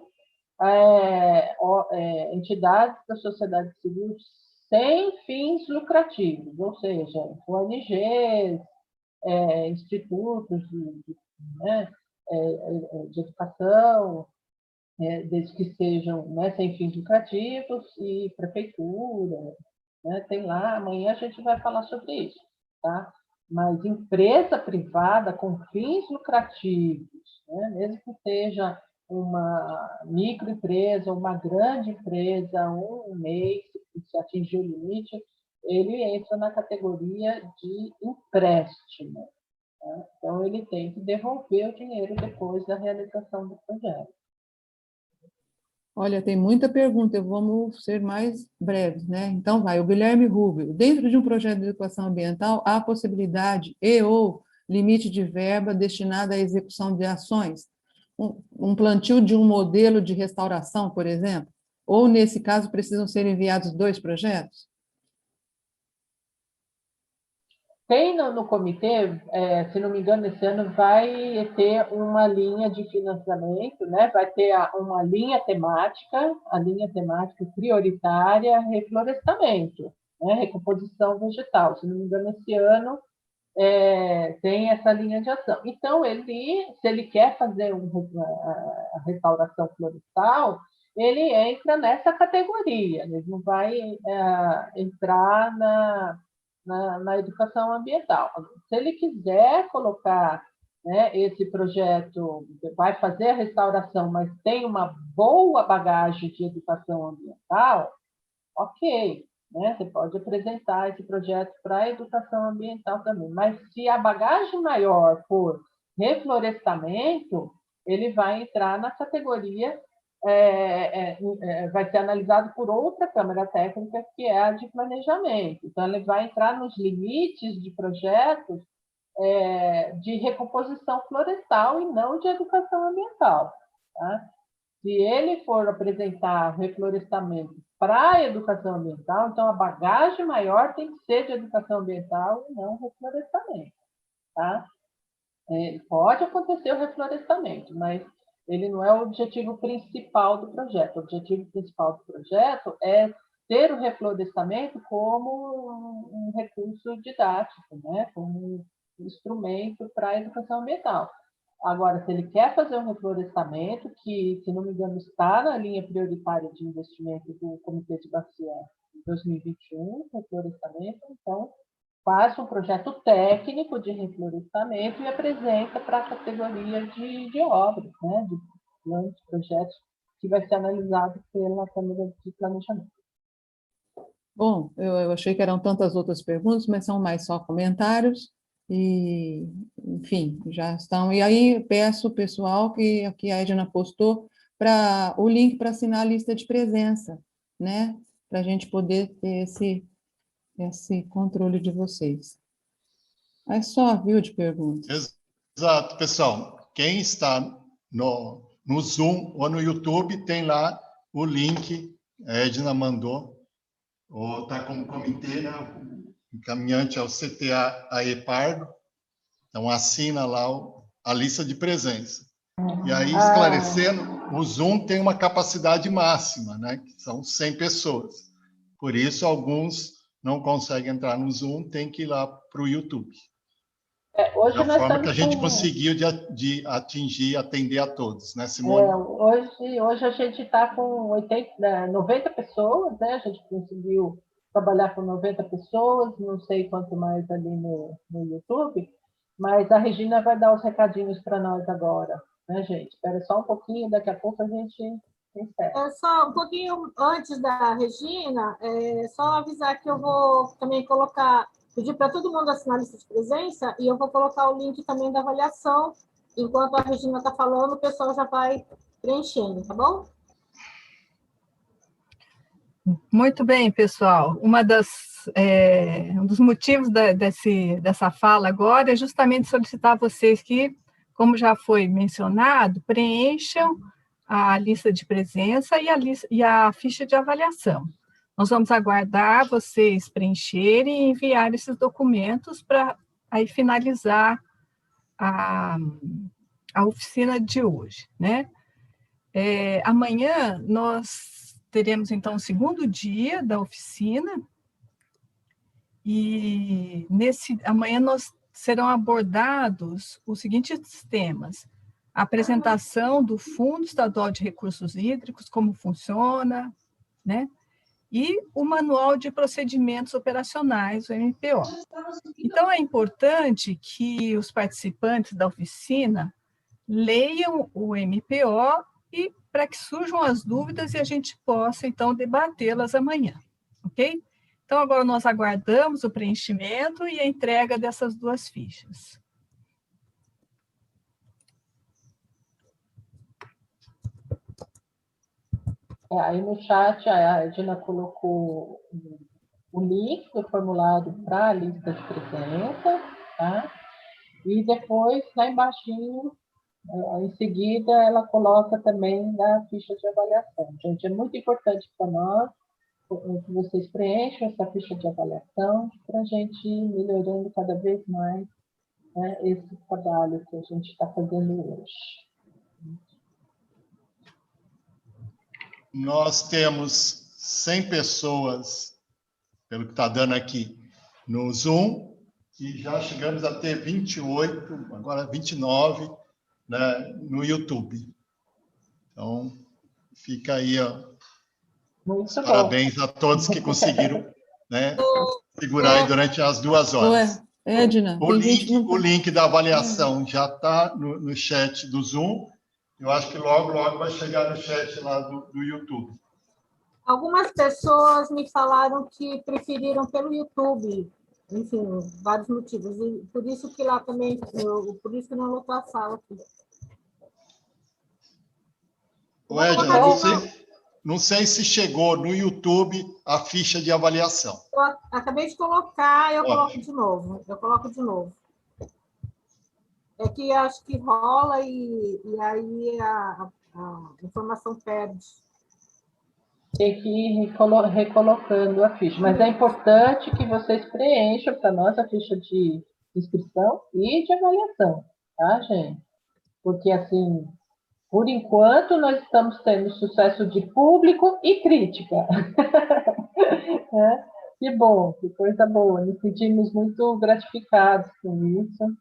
entidades da sociedade civil sem fins lucrativos, ou seja, ONGs, institutos né, de educação, desde que sejam, né, sem fins lucrativos, e prefeitura, né, tem lá, amanhã a gente vai falar sobre isso, tá? Mas empresa privada com fins lucrativos, né, mesmo que seja uma microempresa, uma grande empresa, um MEI, se atingir o limite, ele entra na categoria de empréstimo. Tá? Então, ele tem que devolver o dinheiro depois da realização do projeto. Olha, tem muita pergunta, vamos ser mais breves, né? Então, vai, o Guilherme Rubio. Dentro de um projeto de educação ambiental, há possibilidade ou limite de verba destinada à execução de ações? Um plantio de um modelo de restauração, por exemplo? Ou, nesse caso, precisam ser enviados 2 projetos? Tem no comitê, se não me engano, esse ano vai ter uma linha de financiamento, né? Vai ter uma linha temática, a linha temática prioritária, reflorestamento, né? Recomposição vegetal. Se não me engano, esse ano tem essa linha de ação. Então, se ele quer fazer a restauração florestal, ele entra nessa categoria, ele não vai entrar na educação ambiental. Se ele quiser colocar, né, esse projeto, vai fazer a restauração, mas tem uma boa bagagem de educação ambiental, ok, né? Você pode apresentar esse projeto para a educação ambiental também. Mas se a bagagem maior for reflorestamento, ele vai entrar na categoria, vai ser analisado por outra Câmara Técnica, que é a de planejamento. Então, ele vai entrar nos limites de projetos de recomposição florestal e não de educação ambiental. Tá? Se ele for apresentar reflorestamento para a educação ambiental, então a bagagem maior tem que ser de educação ambiental e não reflorestamento. Tá? Pode acontecer o reflorestamento, mas ele não é o objetivo principal do projeto. O objetivo principal do projeto é ter o reflorestamento como um recurso didático, né? Como um instrumento para a educação ambiental. Agora, se ele quer fazer um reflorestamento, que, se não me engano, está na linha prioritária de investimento do Comitê de Bacia em 2021, reflorestamento, então faz um projeto técnico de reflorestamento e apresenta para a categoria de obras, né, de planos, projetos, que vai ser analisado pela Câmara de Planejamento. Bom, eu achei que eram tantas outras perguntas, mas são mais só comentários, e, enfim, já estão. E aí peço o pessoal que aqui a Edna postou para o link para assinar a lista de presença, né? Para a gente poder ter esse controle de vocês. É só, viu, de perguntas. Exato, pessoal. Quem está no Zoom ou no YouTube, tem lá o link, a Edna mandou, ou está como comitê, né? Encaminhante ao CTA AE Pardo. Então, assina lá a lista de presença. E aí, esclarecendo, o Zoom tem uma capacidade máxima, né? Que são 100 pessoas. Por isso, alguns não conseguem entrar no Zoom, tem que ir lá para o YouTube. Hoje Da nós forma que a estamos gente conseguiu de atingir, atender a todos, né, Simone? hoje a gente está com 90 pessoas, né? A gente conseguiu trabalhar com 90 pessoas, não sei quanto mais ali no YouTube, mas a Regina vai dar os recadinhos para nós agora, né, gente? Espera só um pouquinho, daqui a pouco a gente encerra. Só um pouquinho antes da Regina, só avisar que eu vou também pedir para todo mundo assinar a lista de presença, e eu vou colocar o link também da avaliação. Enquanto a Regina está falando, o pessoal já vai preenchendo, tá bom? Muito bem, pessoal. Um dos motivos dessa fala agora é justamente solicitar a vocês que, como já foi mencionado, preencham a lista de presença e a ficha de avaliação. Nós vamos aguardar vocês preencherem e enviar esses documentos para aí finalizar a oficina de hoje, né? Amanhã nós teremos, então, o segundo dia da oficina, e amanhã serão abordados os seguintes temas: a apresentação do Fundo Estadual de Recursos Hídricos, como funciona, né? E o Manual de Procedimentos Operacionais, o MPO. Então, é importante que os participantes da oficina leiam o MPO e para que surjam as dúvidas e a gente possa, então, debatê-las amanhã, ok? Então, agora nós aguardamos o preenchimento e a entrega dessas duas fichas. Aí no chat a Edna colocou o link do formulário para a lista de presença, tá? E depois, lá embaixo, em seguida, ela coloca também na ficha de avaliação. Gente, é muito importante para nós que vocês preencham essa ficha de avaliação para a gente ir melhorando cada vez mais, né, esse trabalho que a gente está fazendo hoje. Nós temos 100 pessoas, pelo que está dando aqui, no Zoom, e já chegamos a ter 28, agora 29, né, no YouTube. Então, fica aí, ó, parabéns a todos que conseguiram, né, segurar aí durante as 2 horas. Edna, O link da avaliação já está no chat do Zoom. Eu acho que logo vai chegar no chat lá do YouTube. Algumas pessoas me falaram que preferiram pelo YouTube, enfim, vários motivos. E por isso que lá também, por isso que não lotou a sala aqui. Edna, não sei se chegou no YouTube a ficha de avaliação. Eu acabei de colocar, eu coloco de novo. É que acho que rola e aí a informação perde. Tem que ir recolocando a ficha. Mas é importante que vocês preencham para nós a ficha de inscrição e de avaliação, tá, gente? Porque, assim, por enquanto, nós estamos tendo sucesso de público e crítica. Que bom, que coisa boa. Nos sentimos muito gratificados com isso.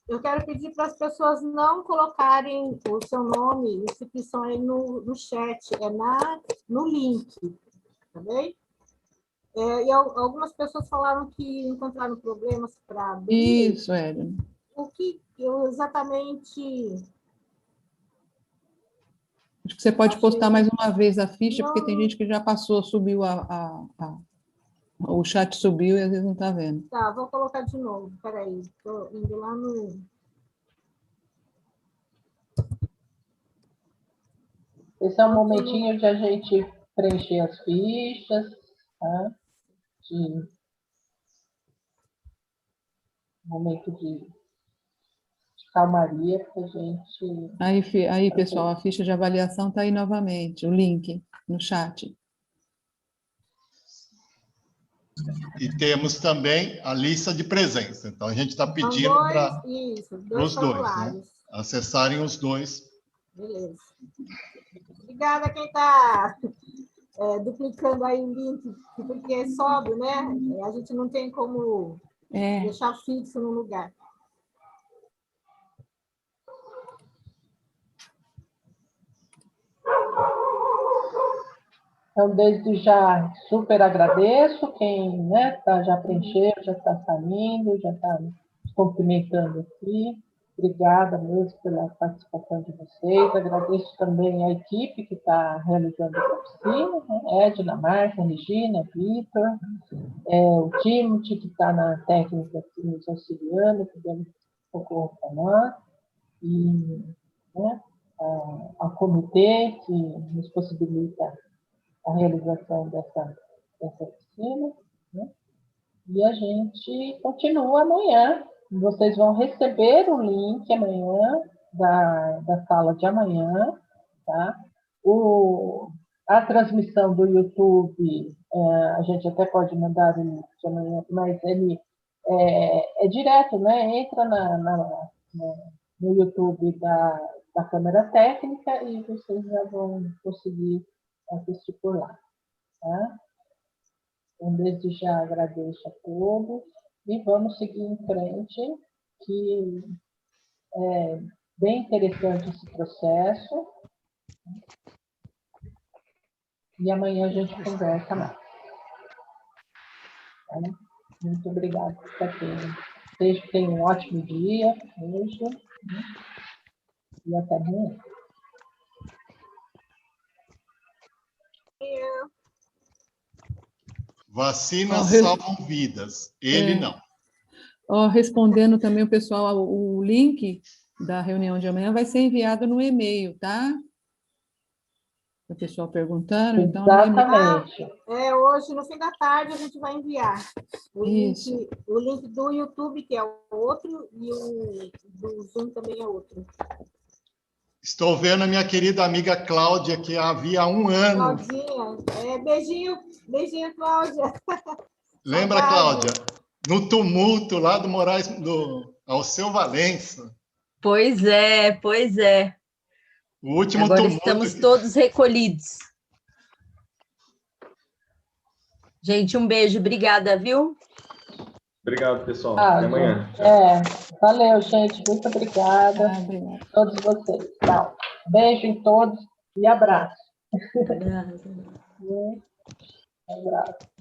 Eu quero pedir para as pessoas não colocarem o seu nome e inscrição aí no chat, no link, tá bem? E algumas pessoas falaram que encontraram problemas para abrir. Isso, Edna. O que eu exatamente... Acho que você pode postar mais uma vez a ficha, Não. porque tem gente que já passou, subiu o chat subiu e às vezes não está vendo. Tá, vou colocar de novo. Espera aí, estou indo lá no... Esse é um momentinho de a gente preencher as fichas, tá? Momento de calmaria para a gente... Aí, pessoal, a ficha de avaliação está aí novamente, o link no chat. E temos também a lista de presença. Então, a gente está pedindo para os dois, né? Acessarem os dois. Beleza. Obrigada quem está duplicando aí o link, porque sobe, né? A gente não tem como deixar fixo no lugar. Então, desde já, super agradeço quem já preencheu, já está saindo, já está nos cumprimentando aqui. Obrigada mesmo pela participação de vocês. Agradeço também a equipe que está realizando a oficina, né? Edna, Marta, Regina, Vitor, o Timothy, que está na técnica aqui nos auxiliando, que deu socorro para nós, e a comitê, que nos possibilita a realização dessa oficina, né? E a gente continua amanhã. Vocês vão receber o link amanhã da sala de amanhã, tá? A transmissão do YouTube, a gente até pode mandar o link de amanhã, mas ele é direto, né? Entra no YouTube da Câmara Técnica e vocês já vão conseguir assistir por lá, tá? Então, desde já agradeço a todos e vamos seguir em frente, que é bem interessante esse processo. E amanhã a gente conversa mais. Tá? Muito obrigada por estar aqui. Desejo que tenham um ótimo dia hoje, né? E até amanhã. Vacinas salvam vidas, ele não. Respondendo também o pessoal, o link da reunião de amanhã vai ser enviado no e-mail, tá? O pessoal perguntando, então... Exatamente. Hoje, no fim da tarde, a gente vai enviar o link do YouTube, que é o outro, e o do Zoom também é outro. Estou vendo a minha querida amiga Cláudia, que havia 1 ano... Claudinha, beijinho, Cláudia. Lembra, Cláudia? No tumulto lá do Moraes, do Alceu Valença. Pois é. O último Agora tumulto... estamos todos recolhidos. Gente, um beijo, obrigada, viu? Obrigado, pessoal. Até amanhã. Valeu, gente. Muito obrigada a todos vocês. Tchau. Beijo em todos e abraço. Abraço. Abraço.